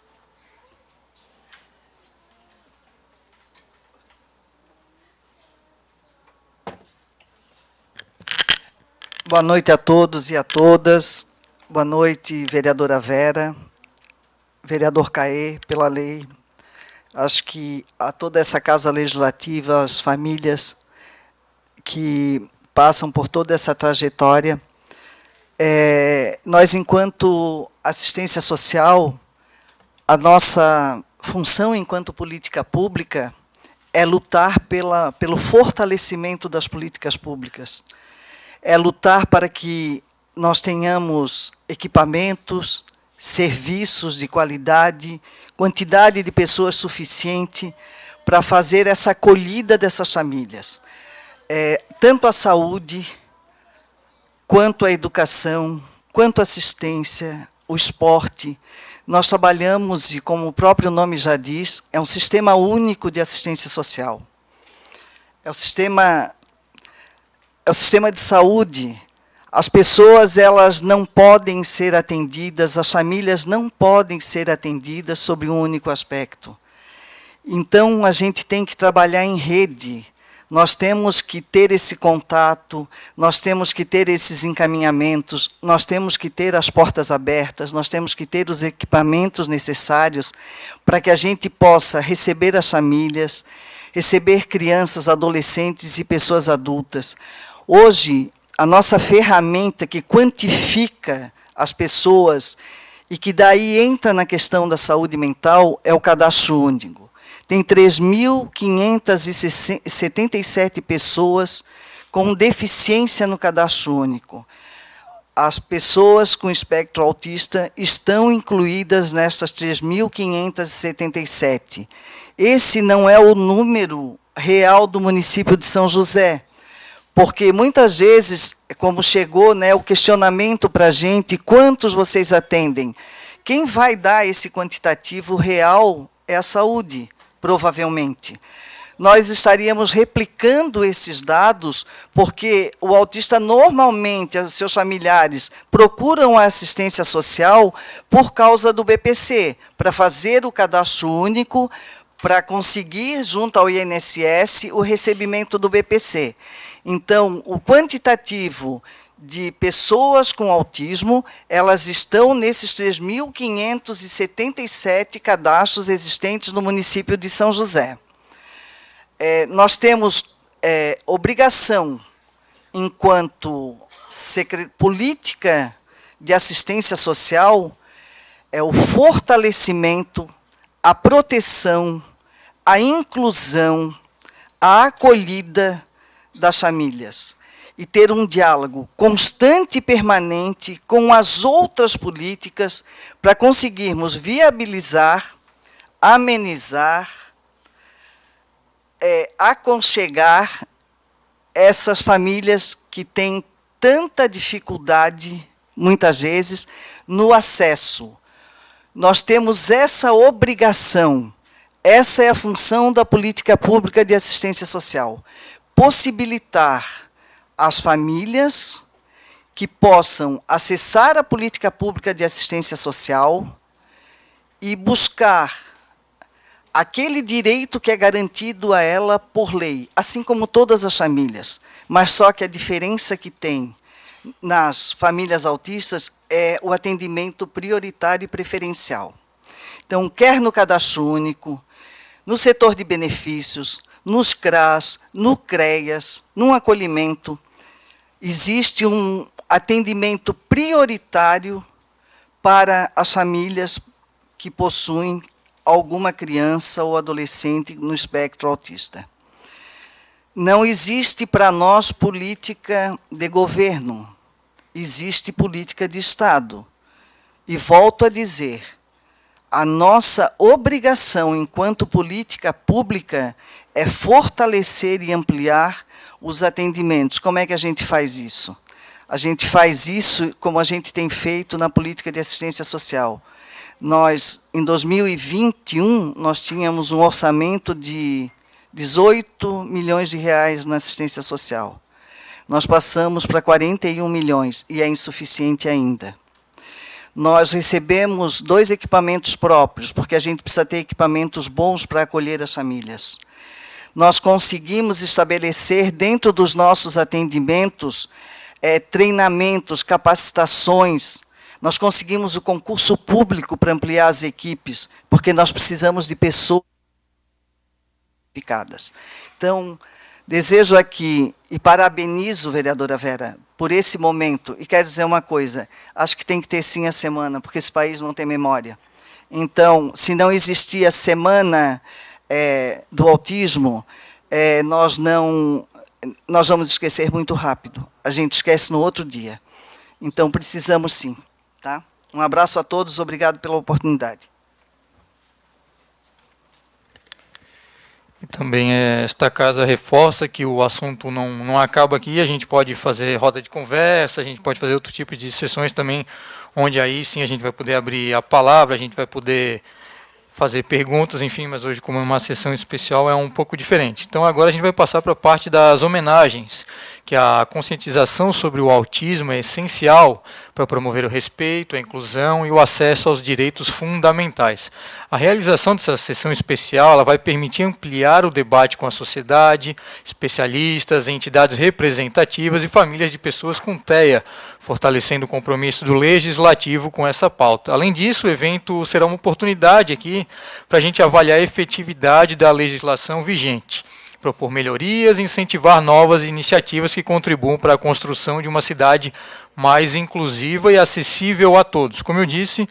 Boa noite a todos e a todas. Boa noite, vereadora Vera, vereador Caê, pela lei. Acho que a toda essa Casa Legislativa, as famílias que passam por toda essa trajetória, nós, enquanto assistência social, a nossa função enquanto política pública é lutar pelo fortalecimento das políticas públicas, é lutar para que nós tenhamos equipamentos, serviços de qualidade, quantidade de pessoas suficiente para fazer essa acolhida dessas famílias. Tanto a saúde, quanto a educação, quanto a assistência, o esporte. Nós trabalhamos, e como o próprio nome já diz, é um sistema único de assistência social. É o sistema de saúde. As pessoas, elas não podem ser atendidas, as famílias não podem ser atendidas sobre um único aspecto. Então, a gente tem que trabalhar em rede. Nós temos que ter esse contato, nós temos que ter esses encaminhamentos, nós temos que ter as portas abertas, nós temos que ter os equipamentos necessários para que a gente possa receber as famílias, receber crianças, adolescentes e pessoas adultas. Hoje, a nossa ferramenta que quantifica as pessoas e que daí entra na questão da saúde mental é o Cadastro Único. Tem 3.577 pessoas com deficiência no Cadastro Único. As pessoas com espectro autista estão incluídas nessas 3.577. Esse não é o número real do município de São José, porque muitas vezes, como chegou, né, o questionamento para a gente, quantos vocês atendem? Quem vai dar esse quantitativo real é a saúde, provavelmente. Nós estaríamos replicando esses dados, porque o autista normalmente, os seus familiares, procuram a assistência social por causa do BPC, para fazer o cadastro único, para conseguir, junto ao INSS, o recebimento do BPC. Então, o quantitativo de pessoas com autismo, elas estão nesses 3.577 cadastros existentes no município de São José. Nós temos obrigação, enquanto política de assistência social, o fortalecimento, a proteção, a inclusão, a acolhida das famílias. E ter um diálogo constante e permanente com as outras políticas para conseguirmos viabilizar, amenizar, aconchegar essas famílias que têm tanta dificuldade, muitas vezes, no acesso. Nós temos essa obrigação, essa é a função da política pública de assistência social, possibilitar as famílias que possam acessar a política pública de assistência social e buscar aquele direito que é garantido a ela por lei, assim como todas as famílias. Mas só que a diferença que tem nas famílias autistas é o atendimento prioritário e preferencial. Então, quer no cadastro único, no setor de benefícios, nos CRAS, no CREAS, no acolhimento, existe um atendimento prioritário para as famílias que possuem alguma criança ou adolescente no espectro autista. Não existe para nós política de governo, existe política de Estado. E volto a dizer, a nossa obrigação enquanto política pública é fortalecer e ampliar os atendimentos. Como é que a gente faz isso? A gente faz isso como a gente tem feito na política de assistência social. Nós, em 2021, nós tínhamos um orçamento de 18 milhões de reais na assistência social. Nós passamos para 41 milhões e é insuficiente ainda. Nós recebemos 2 equipamentos próprios, porque a gente precisa ter equipamentos bons para acolher as famílias. Nós conseguimos estabelecer dentro dos nossos atendimentos treinamentos, capacitações. Nós conseguimos o concurso público para ampliar as equipes, porque nós precisamos de pessoas qualificadas. Então, desejo aqui e parabenizo, vereadora Vera, por esse momento. E quero dizer uma coisa, acho que tem que ter sim a semana, porque esse país não tem memória. Então, se não existir a semana do autismo, nós vamos esquecer muito rápido. A gente esquece no outro dia. Então, precisamos sim. Tá? Um abraço a todos, obrigado pela oportunidade. E também esta casa reforça que o assunto não acaba aqui, a gente pode fazer roda de conversa, a gente pode fazer outro tipo de sessões também, onde aí sim a gente vai poder abrir a palavra, a gente vai poder fazer perguntas, enfim, mas hoje, como é uma sessão especial, é um pouco diferente. Então, agora a gente vai passar para a parte das homenagens, que a conscientização sobre o autismo é essencial para promover o respeito, a inclusão e o acesso aos direitos fundamentais. A realização dessa sessão especial ela vai permitir ampliar o debate com a sociedade, especialistas, entidades representativas e famílias de pessoas com TEA, fortalecendo o compromisso do legislativo com essa pauta. Além disso, o evento será uma oportunidade aqui para a gente avaliar a efetividade da legislação vigente, propor melhorias e incentivar novas iniciativas que contribuam para a construção de uma cidade mais inclusiva e acessível a todos. Como eu disse,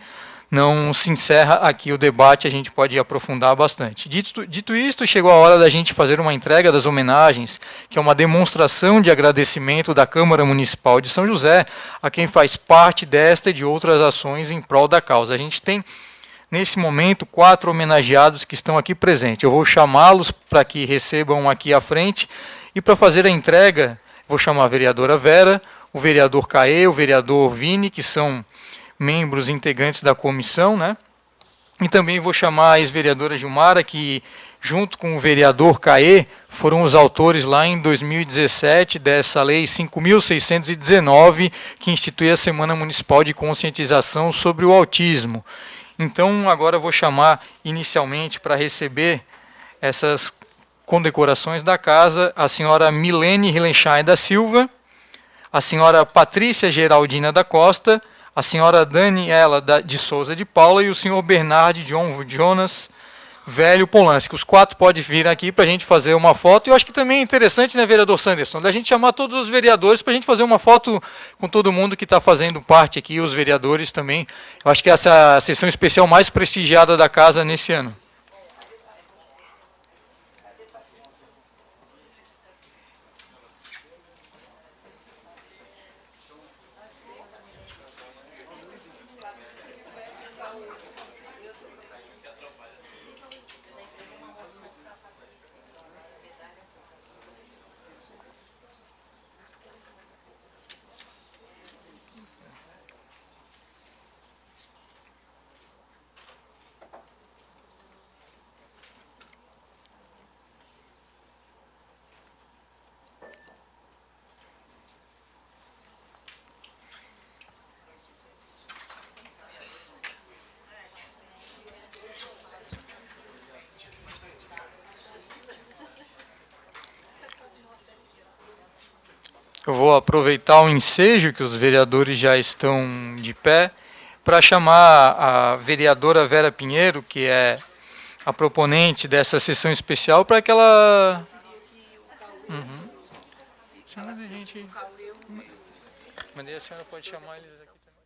não se encerra aqui o debate, a gente pode aprofundar bastante. Dito isto, chegou a hora da gente fazer uma entrega das homenagens, que é uma demonstração de agradecimento da Câmara Municipal de São José a quem faz parte desta e de outras ações em prol da causa. A gente tem, nesse momento, 4 homenageados que estão aqui presentes. Eu vou chamá-los para que recebam aqui à frente, e para fazer a entrega, vou chamar a vereadora Vera, o vereador Caê, o vereador Vini, que são membros integrantes da comissão, né? E também vou chamar a ex-vereadora Gilmara, que, junto com o vereador Caê, foram os autores lá em 2017 dessa lei 5.619, que institui a Semana Municipal de Conscientização sobre o Autismo. Então, agora eu vou chamar inicialmente para receber essas condecorações da casa a senhora Milene Hillenschein da Silva, a senhora Patrícia Geraldina da Costa, a senhora Daniela de Souza de Paula e o senhor Bernard Jonas Velho Polanski. Os 4 podem vir aqui para a gente fazer uma foto. E eu acho que também é interessante, né, vereador Sanderson, da gente chamar todos os vereadores para a gente fazer uma foto com todo mundo que está fazendo parte aqui, os vereadores também. Eu acho que essa é a sessão especial mais prestigiada da casa nesse ano. Eu vou aproveitar o ensejo que os vereadores já estão de pé para chamar a vereadora Vera Pinheiro, que é a proponente dessa sessão especial, para que ela... Mas a gente... Mas a senhora pode chamar eles aqui também.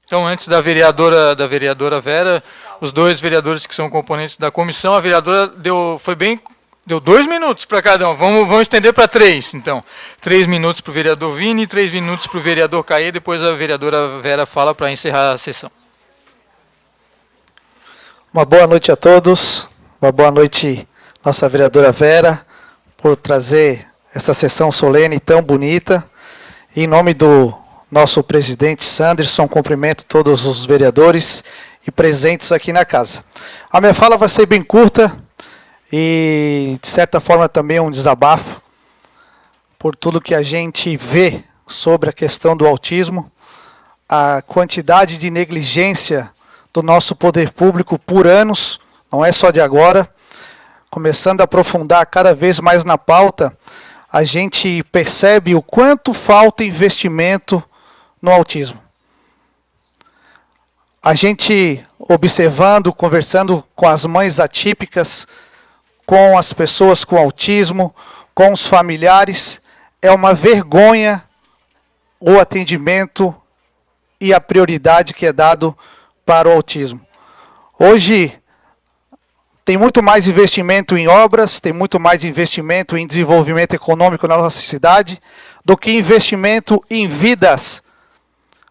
Então, antes da vereadora Vera, os 2 vereadores que são componentes da comissão, a vereadora deu 2 minutos para cada um. Vamos estender para 3, então. 3 minutos para o vereador Vini, 3 minutos para o vereador Caê, depois a vereadora Vera fala para encerrar a sessão. Uma boa noite a todos. Uma boa noite, nossa vereadora Vera, por trazer essa sessão solene tão bonita. Em nome do nosso presidente Sanderson, cumprimento todos os vereadores e presentes aqui na casa. A minha fala vai ser bem curta, e, de certa forma, também um desabafo por tudo que a gente vê sobre a questão do autismo, a quantidade de negligência do nosso poder público por anos, não é só de agora. Começando a aprofundar cada vez mais na pauta, a gente percebe o quanto falta investimento no autismo. A gente observando, conversando com as mães atípicas, com as pessoas com autismo, com os familiares, é uma vergonha o atendimento e a prioridade que é dado para o autismo. Hoje, tem muito mais investimento em obras, tem muito mais investimento em desenvolvimento econômico na nossa cidade, do que investimento em vidas.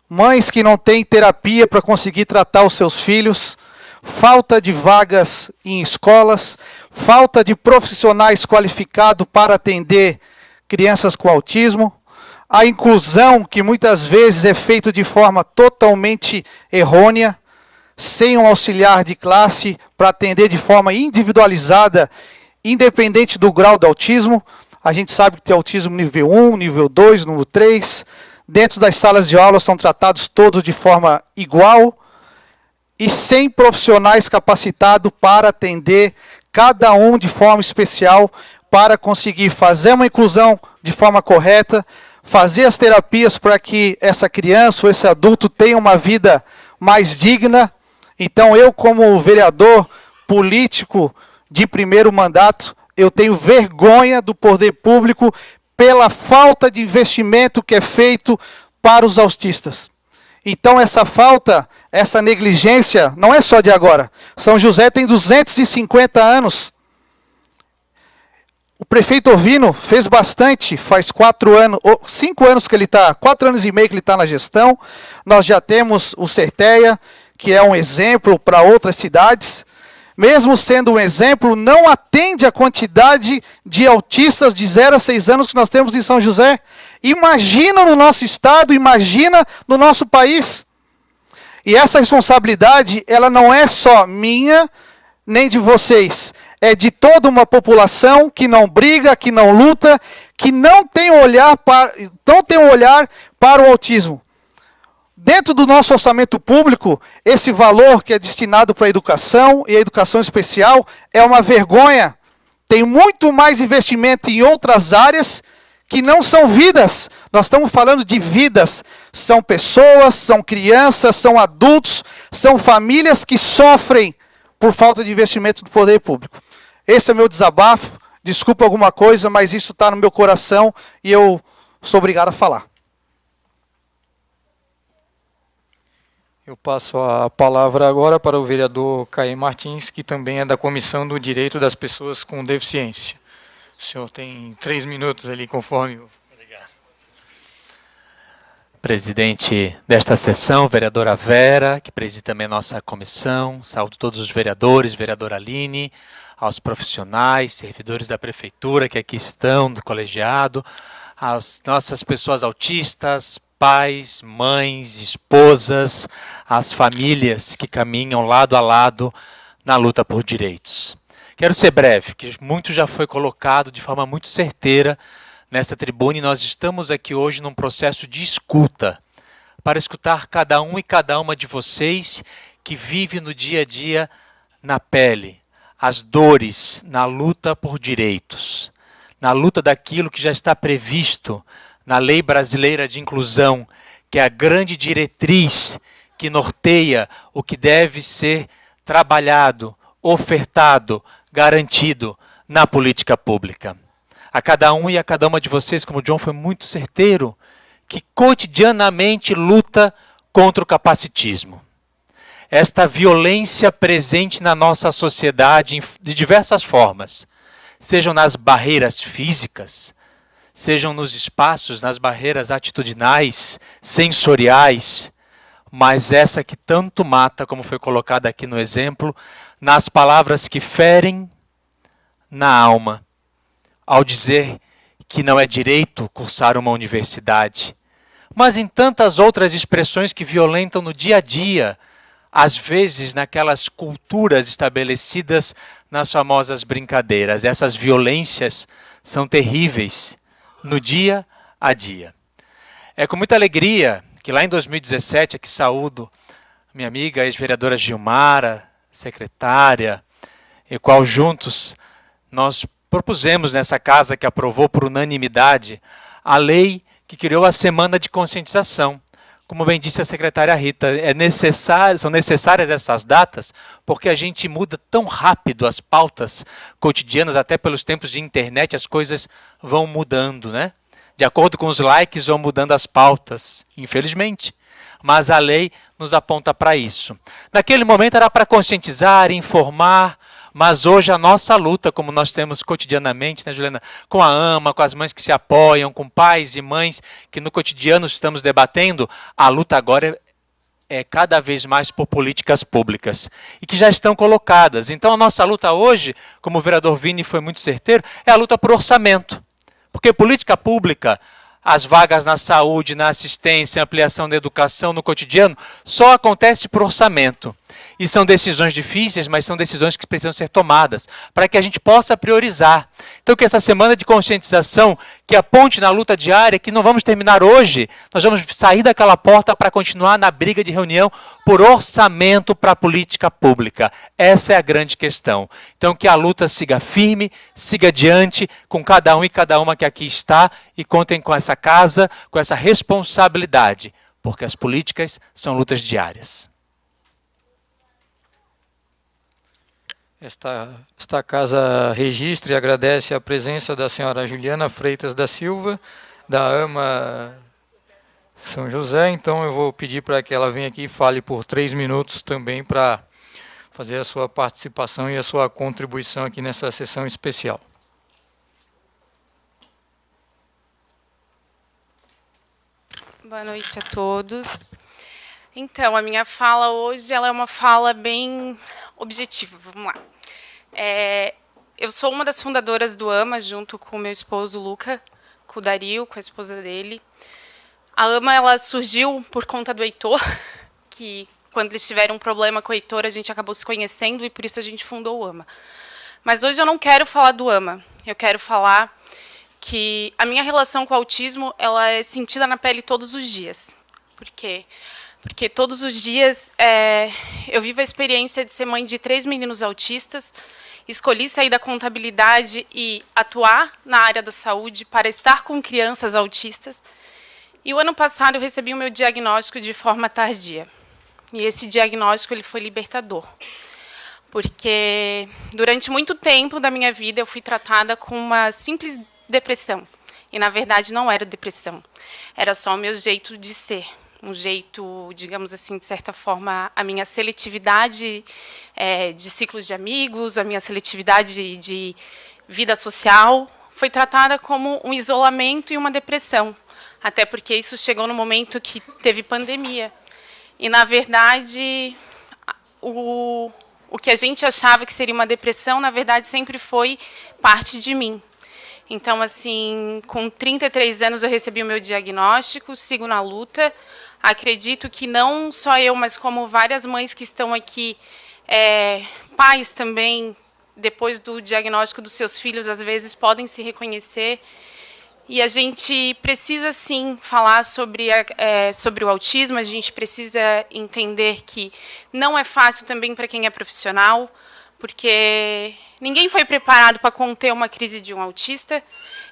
Mães que não têm terapia para conseguir tratar os seus filhos, falta de vagas em escolas, falta de profissionais qualificados para atender crianças com autismo, a inclusão que muitas vezes é feita de forma totalmente errônea, sem um auxiliar de classe para atender de forma individualizada, independente do grau do autismo. A gente sabe que tem autismo nível 1, nível 2, nível 3. Dentro das salas de aula são tratados todos de forma igual e sem profissionais capacitados para atender cada um de forma especial para conseguir fazer uma inclusão de forma correta, fazer as terapias para que essa criança ou esse adulto tenha uma vida mais digna. Então, eu, como vereador político de primeiro mandato, eu tenho vergonha do poder público pela falta de investimento que é feito para os autistas. Então, essa falta, essa negligência, não é só de agora. São José tem 250 anos. O prefeito Ovino fez bastante, faz 4 anos, 5 anos que ele está, 4 anos e meio que ele está na gestão. Nós já temos o Certeia, que é um exemplo para outras cidades. Mesmo sendo um exemplo, não atende a quantidade de autistas de 0 a 6 anos que nós temos em São José. Imagina no nosso estado, imagina no nosso país. E essa responsabilidade, ela não é só minha, nem de vocês. É de toda uma população que não briga, que não luta, que não tem um olhar para o autismo. Dentro do nosso orçamento público, esse valor que é destinado para a educação e a educação especial é uma vergonha. Tem muito mais investimento em outras áreas que não são vidas. Nós estamos falando de vidas. São pessoas, são crianças, são adultos, são famílias que sofrem por falta de investimento do poder público. Esse é o meu desabafo. Desculpa alguma coisa, mas isso está no meu coração e eu sou obrigado a falar. Eu passo a palavra agora para o vereador Caim Martins, que também é da Comissão do Direito das Pessoas com Deficiência. O senhor tem 3 minutos ali, conforme... Obrigado. Presidente desta sessão, vereadora Vera, que preside também a nossa comissão, saúdo todos os vereadores, vereadora Aline, aos profissionais, servidores da prefeitura que aqui estão, do colegiado, às nossas pessoas autistas, pais, mães, esposas, as famílias que caminham lado a lado na luta por direitos. Quero ser breve, que muito já foi colocado de forma muito certeira nessa tribuna e nós estamos aqui hoje num processo de escuta, para escutar cada um e cada uma de vocês que vive no dia a dia na pele, as dores na luta por direitos, na luta daquilo que já está previsto na Lei Brasileira de Inclusão, que é a grande diretriz que norteia o que deve ser trabalhado, ofertado, garantido na política pública. A cada um e a cada uma de vocês, como o John foi muito certeiro, que cotidianamente luta contra o capacitismo. Esta violência presente na nossa sociedade de diversas formas, sejam nas barreiras físicas, sejam nos espaços, nas barreiras atitudinais, sensoriais, mas essa que tanto mata, como foi colocada aqui no exemplo, nas palavras que ferem na alma, ao dizer que não é direito cursar uma universidade, mas em tantas outras expressões que violentam no dia a dia, às vezes naquelas culturas estabelecidas nas famosas brincadeiras. Essas violências são terríveis no dia a dia. É com muita alegria que lá em 2017, aqui saúdo minha amiga ex-vereadora Gilmara, secretária, e qual juntos nós propusemos nessa casa que aprovou por unanimidade a lei que criou a Semana de Conscientização. Como bem disse a secretária Rita, são necessárias essas datas porque a gente muda tão rápido as pautas cotidianas, até pelos tempos de internet as coisas vão mudando, né? De acordo com os likes vão mudando as pautas, infelizmente. Mas a lei nos aponta para isso. Naquele momento era para conscientizar, informar, mas hoje a nossa luta, como nós temos cotidianamente, né, Juliana, com a AMA, com as mães que se apoiam, com pais e mães que no cotidiano estamos debatendo, a luta agora é cada vez mais por políticas públicas e que já estão colocadas. Então a nossa luta hoje, como o vereador Vini foi muito certeiro, é a luta por orçamento. Porque política pública, as vagas na saúde, na assistência, ampliação da educação no cotidiano, só acontece por orçamento. E são decisões difíceis, mas são decisões que precisam ser tomadas para que a gente possa priorizar. Então, que essa semana de conscientização, que aponte na luta diária, que não vamos terminar hoje, nós vamos sair daquela porta para continuar na briga de reunião por orçamento para a política pública. Essa é a grande questão. Então, que a luta siga firme, siga adiante, com cada um e cada uma que aqui está, e contem com essa casa, com essa responsabilidade, porque as políticas são lutas diárias. Esta casa registra e agradece a presença da senhora Juliana Freitas da Silva, da AMA São José. Então eu vou pedir para que ela venha aqui e fale por 3 minutos também para fazer a sua participação e a sua contribuição aqui nessa sessão especial. Boa noite a todos. Então, a minha fala hoje ela é uma fala bem objetiva. Vamos lá. Eu sou uma das fundadoras do AMA, junto com o meu esposo Luca, com o Dario, com a esposa dele. A AMA ela surgiu por conta do Heitor, que quando eles tiveram um problema com o Heitor, a gente acabou se conhecendo e por isso a gente fundou o AMA. Mas hoje eu não quero falar do AMA, eu quero falar que a minha relação com o autismo ela é sentida na pele todos os dias. Por quê? Porque todos os dias eu vivo a experiência de ser mãe de 3 meninos autistas, escolhi sair da contabilidade e atuar na área da saúde para estar com crianças autistas. E o ano passado eu recebi o meu diagnóstico de forma tardia. E esse diagnóstico ele foi libertador. Porque durante muito tempo da minha vida eu fui tratada com uma simples depressão. E, na verdade, não era depressão. Era só o meu jeito de ser. Um jeito, digamos assim, de certa forma, a minha seletividade de ciclos de amigos, a minha seletividade de vida social, foi tratada como um isolamento e uma depressão. Até porque isso chegou no momento que teve pandemia. E, na verdade, o que a gente achava que seria uma depressão, na verdade, sempre foi parte de mim. Então, assim, com 33 anos eu recebi o meu diagnóstico, sigo na luta. Acredito que não só eu, mas como várias mães que estão aqui, pais também, depois do diagnóstico dos seus filhos, às vezes podem se reconhecer. E a gente precisa, sim, falar sobre o autismo, a gente precisa entender que não é fácil também para quem é profissional, porque ninguém foi preparado para conter uma crise de um autista,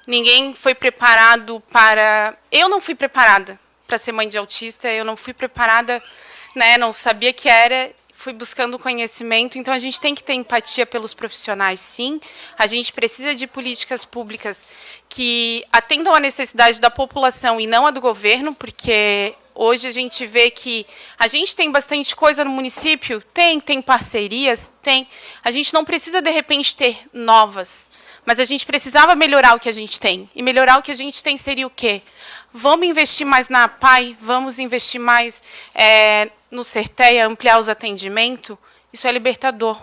ninguém foi preparado para... Eu não fui preparada para ser mãe de autista, eu não fui preparada, né, não sabia que era, fui buscando conhecimento, então a gente tem que ter empatia pelos profissionais, sim, a gente precisa de políticas públicas que atendam à necessidade da população e não a do governo, porque hoje a gente vê que a gente tem bastante coisa no município, tem parcerias, tem. A gente não precisa, de repente, ter novas, mas a gente precisava melhorar o que a gente tem. E melhorar o que a gente tem seria o quê? Vamos investir mais na APAI, vamos investir mais no CERTEA, ampliar os atendimentos. Isso é libertador.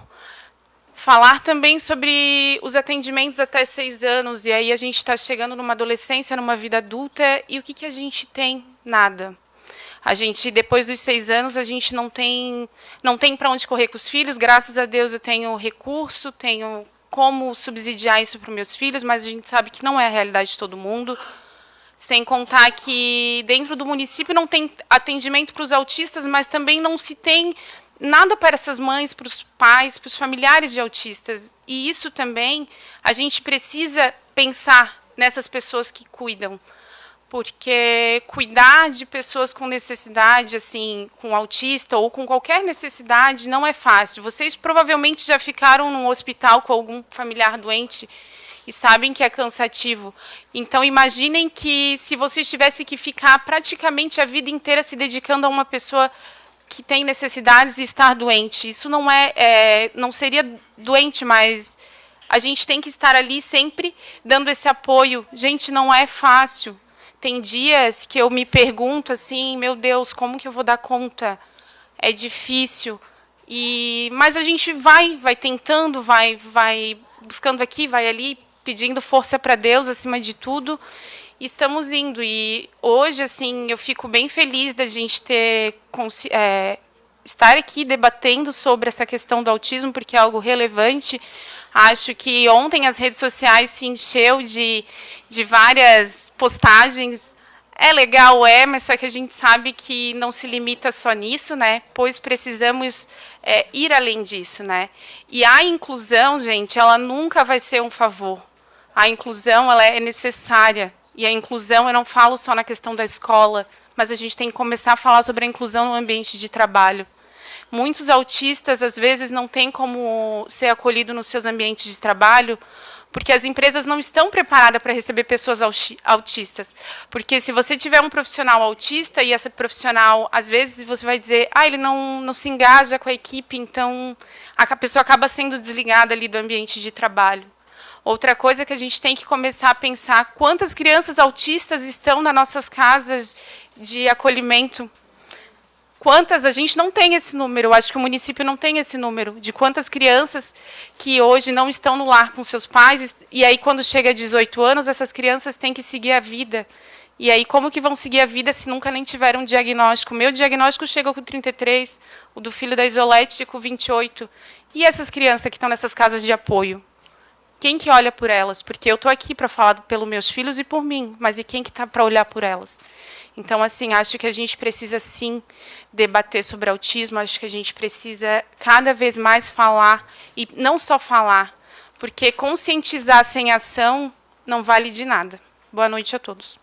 Falar também sobre os atendimentos até 6 anos, e aí a gente está chegando numa adolescência, numa vida adulta, e o que a gente tem? Nada. A gente, depois dos 6 anos, a gente não tem para onde correr com os filhos. Graças a Deus eu tenho recurso, tenho como subsidiar isso para os meus filhos, mas a gente sabe que não é a realidade de todo mundo. Sem contar que dentro do município não tem atendimento para os autistas, mas também não se tem nada para essas mães, para os pais, para os familiares de autistas. E isso também a gente precisa pensar nessas pessoas que cuidam. Porque cuidar de pessoas com necessidade, assim, com autista ou com qualquer necessidade, não é fácil. Vocês provavelmente já ficaram num hospital com algum familiar doente e sabem que é cansativo. Então, imaginem que se vocês tivessem que ficar praticamente a vida inteira se dedicando a uma pessoa que tem necessidades e estar doente. Isso não seria doente, mas a gente tem que estar ali sempre dando esse apoio. Gente, não é fácil. Tem dias que eu me pergunto assim, meu Deus, como que eu vou dar conta? É difícil. Mas a gente vai tentando, vai buscando aqui, vai ali, pedindo força para Deus acima de tudo. E estamos indo. E hoje, assim, eu fico bem feliz da gente ter estar aqui debatendo sobre essa questão do autismo, porque é algo relevante. Acho que ontem as redes sociais se encheu de várias postagens. É legal, mas só que a gente sabe que não se limita só nisso, né? Pois precisamos ir além disso, né? E a inclusão, gente, ela nunca vai ser um favor. A inclusão, ela é necessária. E a inclusão, eu não falo só na questão da escola, mas a gente tem que começar a falar sobre a inclusão no ambiente de trabalho. Muitos autistas, às vezes, não têm como ser acolhidos nos seus ambientes de trabalho, porque as empresas não estão preparadas para receber pessoas autistas. Porque se você tiver um profissional autista e esse profissional, às vezes, você vai dizer, ele não se engaja com a equipe, então a pessoa acaba sendo desligada ali do ambiente de trabalho. Outra coisa que a gente tem que começar a pensar, quantas crianças autistas estão nas nossas casas de acolhimento? Quantas? A gente não tem esse número, eu acho que o município não tem esse número, de quantas crianças que hoje não estão no lar com seus pais, e aí quando chega a 18 anos, essas crianças têm que seguir a vida. E aí como que vão seguir a vida se nunca nem tiveram um diagnóstico? O meu diagnóstico chega com 33, o do filho da Isolete com 28. E essas crianças que estão nessas casas de apoio? Quem que olha por elas? Porque eu estou aqui para falar pelos meus filhos e por mim, mas e quem que está para olhar por elas? Então, assim, acho que a gente precisa, sim, debater sobre autismo, acho que a gente precisa cada vez mais falar, e não só falar, porque conscientizar sem ação não vale de nada. Boa noite a todos.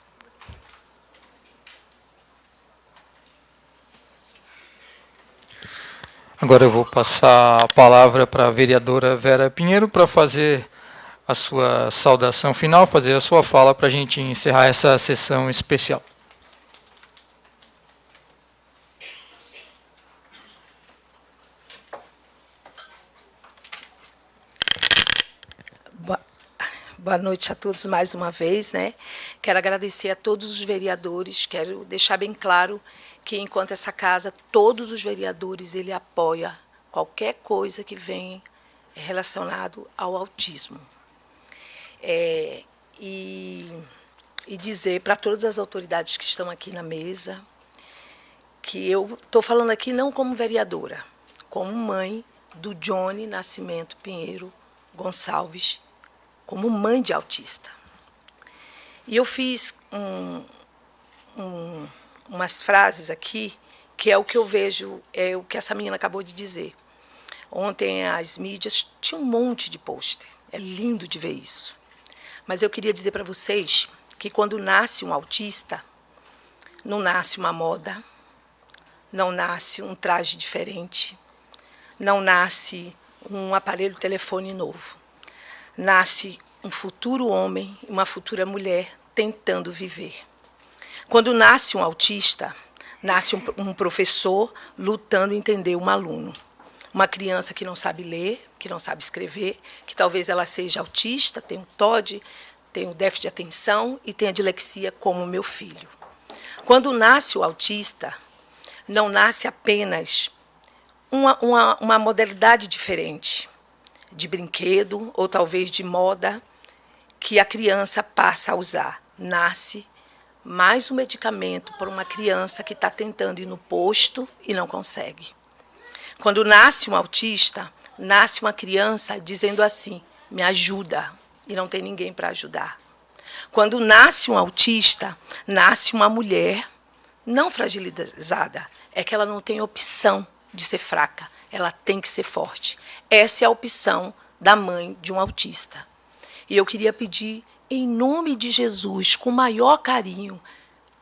Agora eu vou passar a palavra para a vereadora Vera Pinheiro para fazer a sua saudação final, fazer a sua fala para a gente encerrar essa sessão especial. Boa noite a todos mais uma vez, né? Quero agradecer a todos os vereadores, quero deixar bem claro que, enquanto essa casa, todos os vereadores, ele apoia qualquer coisa que venha relacionado ao autismo. E dizer para todas as autoridades que estão aqui na mesa que eu estou falando aqui não como vereadora, como mãe do Johnny Nascimento Pinheiro Gonçalves, como mãe de autista. E eu fiz umas frases aqui, que é o que eu vejo, é o que essa menina acabou de dizer. Ontem as mídias tinham um monte de pôster. É lindo de ver isso. Mas eu queria dizer para vocês que quando nasce um autista, não nasce uma moda, não nasce um traje diferente, não nasce um aparelho de telefone novo. Nasce um futuro homem e uma futura mulher tentando viver. Quando nasce um autista, nasce um professor lutando entender um aluno. Uma criança que não sabe ler, que não sabe escrever, que talvez ela seja autista, tem um TOD, tem o déficit de atenção e tem a dislexia, como o meu filho. Quando nasce o autista, não nasce apenas uma modalidade diferente de brinquedo ou talvez de moda que a criança passa a usar. Nasce mais um medicamento para uma criança que está tentando ir no posto e não consegue. Quando nasce um autista, nasce uma criança dizendo assim, me ajuda, e não tem ninguém para ajudar. Quando nasce um autista, nasce uma mulher não fragilizada, é que ela não tem opção de ser fraca, ela tem que ser forte. Essa é a opção da mãe de um autista. E eu queria pedir, em nome de Jesus, com o maior carinho,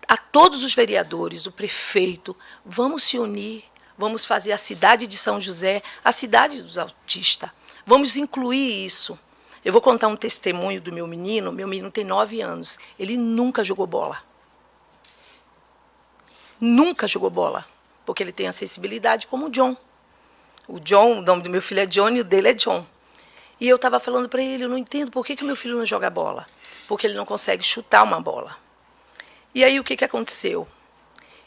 a todos os vereadores, o prefeito, vamos se unir, vamos fazer a cidade de São José a cidade dos autistas. Vamos incluir isso. Eu vou contar um testemunho do meu menino tem 9 anos, ele nunca jogou bola. Nunca jogou bola, porque ele tem a sensibilidade como o John. O John, o nome do meu filho é John e o dele é John. E eu estava falando para ele, eu não entendo por que o meu filho não joga bola. Porque ele não consegue chutar uma bola. E aí o que aconteceu?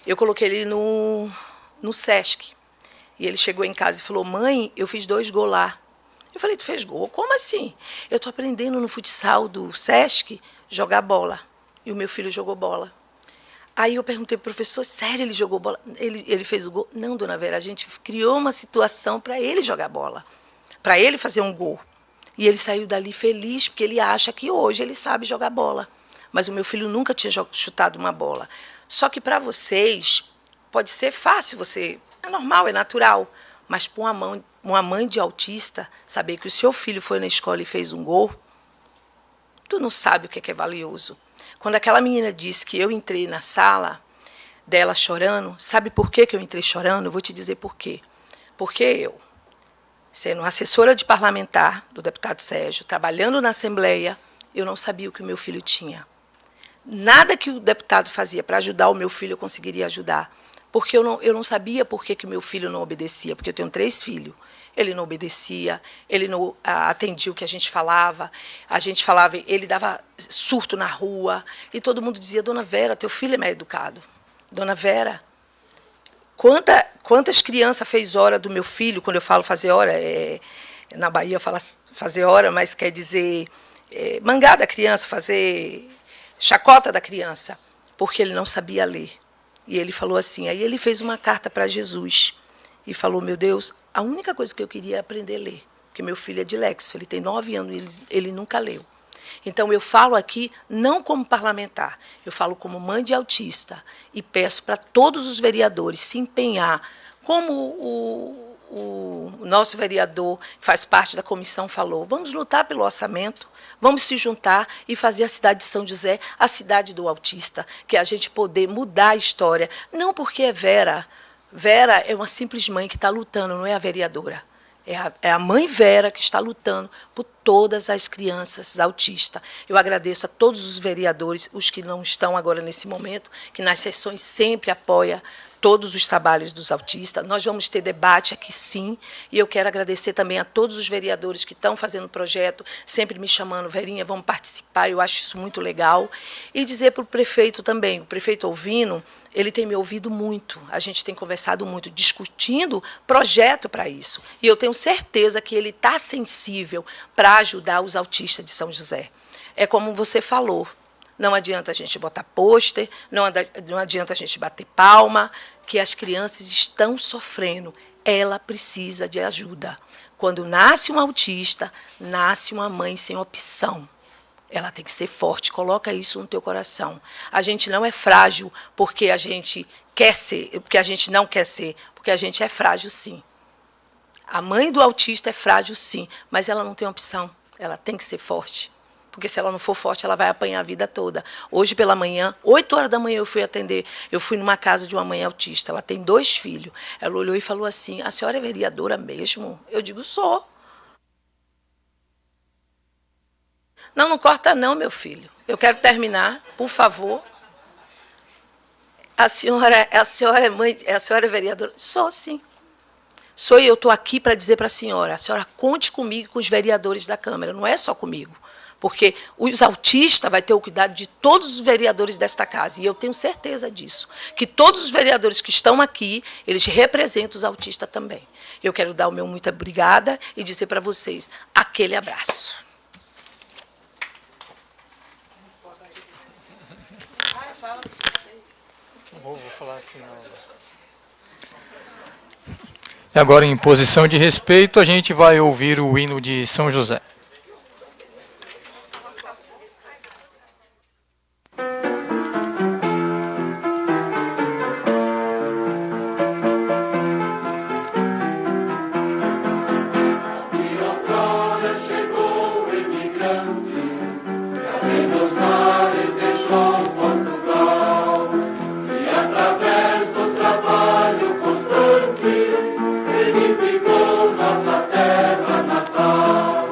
Eu coloquei ele no Sesc. E ele chegou em casa e falou, mãe, eu fiz 2 gols lá. Eu falei, tu fez gol? Como assim? Eu estou aprendendo no futsal do Sesc jogar bola. E o meu filho jogou bola. Aí eu perguntei para o professor, sério, ele jogou bola? Ele fez o gol? Não, dona Vera, a gente criou uma situação para ele jogar bola, para ele fazer um gol. E ele saiu dali feliz, porque ele acha que hoje ele sabe jogar bola. Mas o meu filho nunca tinha chutado uma bola. Só que para vocês, pode ser fácil, é normal, é natural. Mas para uma mãe de autista, saber que o seu filho foi na escola e fez um gol, tu não sabe o que é valioso. Quando aquela menina disse que eu entrei na sala dela chorando, sabe por que eu entrei chorando? Eu vou te dizer por quê. Porque eu, sendo assessora de parlamentar do deputado Sérgio, trabalhando na Assembleia, eu não sabia o que o meu filho tinha. Nada que o deputado fazia para ajudar o meu filho eu conseguiria ajudar. Porque eu não sabia por que o meu filho não obedecia, porque eu tenho 3 filhos. Ele não obedecia, ele não atendia o que a gente falava, ele dava surto na rua, e todo mundo dizia, dona Vera, teu filho é mal educado. Dona Vera, quantas crianças fez hora do meu filho, quando eu falo fazer hora, na Bahia fala fazer hora, mas quer dizer mangar da criança, fazer chacota da criança, porque ele não sabia ler. E ele falou assim, aí ele fez uma carta para Jesus, e falou, meu Deus, a única coisa que eu queria é aprender a ler, porque meu filho é diléxico, ele tem 9 anos e ele nunca leu. Então, eu falo aqui não como parlamentar, eu falo como mãe de autista, e peço para todos os vereadores se empenhar, como o nosso vereador, que faz parte da comissão, falou, vamos lutar pelo orçamento, vamos se juntar e fazer a cidade de São José a cidade do autista, que a gente poder mudar a história, não porque é Vera. Vera é uma simples mãe que está lutando, não é a vereadora. É a mãe Vera que está lutando por todas as crianças autistas. Eu agradeço a todos os vereadores, os que não estão agora nesse momento, que nas sessões sempre apoia todos os trabalhos dos autistas. Nós vamos ter debate aqui, sim, e eu quero agradecer também a todos os vereadores que estão fazendo o projeto, sempre me chamando, Verinha, vamos participar, eu acho isso muito legal. E dizer para o prefeito também, o prefeito Alvino, ele tem me ouvido muito, a gente tem conversado muito, discutindo projeto para isso. E eu tenho certeza que ele está sensível para ajudar os autistas de São José. É como você falou, não adianta a gente botar pôster, não adianta a gente bater palma, que as crianças estão sofrendo. Ela precisa de ajuda. Quando nasce um autista, nasce uma mãe sem opção. Ela tem que ser forte, coloca isso no teu coração. A gente não é frágil porque a gente quer ser, porque a gente não quer ser, porque a gente é frágil, sim. A mãe do autista é frágil, sim, mas ela não tem opção. Ela tem que ser forte. Porque se ela não for forte, ela vai apanhar a vida toda. Hoje pela manhã, 8 horas da manhã, eu fui atender. Eu fui numa casa de uma mãe autista. Ela tem 2 filhos. Ela olhou e falou assim, a senhora é vereadora mesmo? Eu digo, sou. Não corta não, meu filho. Eu quero terminar, por favor. A senhora é mãe, a senhora é vereadora? Sou, sim. Sou, e eu estou aqui para dizer para a senhora conte comigo, com os vereadores da Câmara, não é só comigo. Porque os autistas vai ter o cuidado de todos os vereadores desta casa. E eu tenho certeza disso. Que todos os vereadores que estão aqui, eles representam os autistas também. Eu quero dar o meu muito obrigada e dizer para vocês, aquele abraço. Vou falar final. E agora, em posição de respeito, a gente vai ouvir o hino de São José. Nossa terra natal.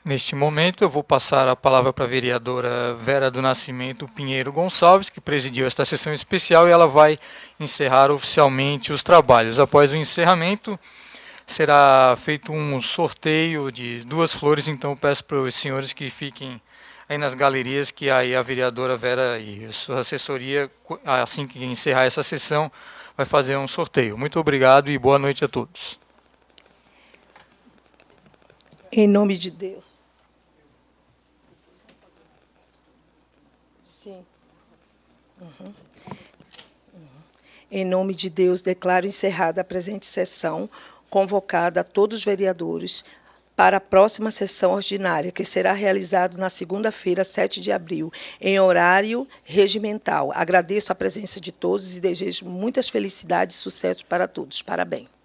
Neste momento, eu vou passar a palavra para a vereadora Vera do Nascimento Pinheiro Gonçalves, que presidiu esta sessão especial, e ela vai encerrar oficialmente os trabalhos. Após o encerramento, será feito um sorteio de 2 flores, então eu peço para os senhores que fiquem aí nas galerias, que aí a vereadora Vera e a sua assessoria, assim que encerrar essa sessão, vai fazer um sorteio. Muito obrigado e boa noite a todos. Em nome de Deus. Sim. Em nome de Deus, declaro encerrada a presente sessão, convocada a todos os vereadores para a próxima sessão ordinária, que será realizada na segunda-feira, 7 de abril, em horário regimental. Agradeço a presença de todos e desejo muitas felicidades e sucesso para todos. Parabéns.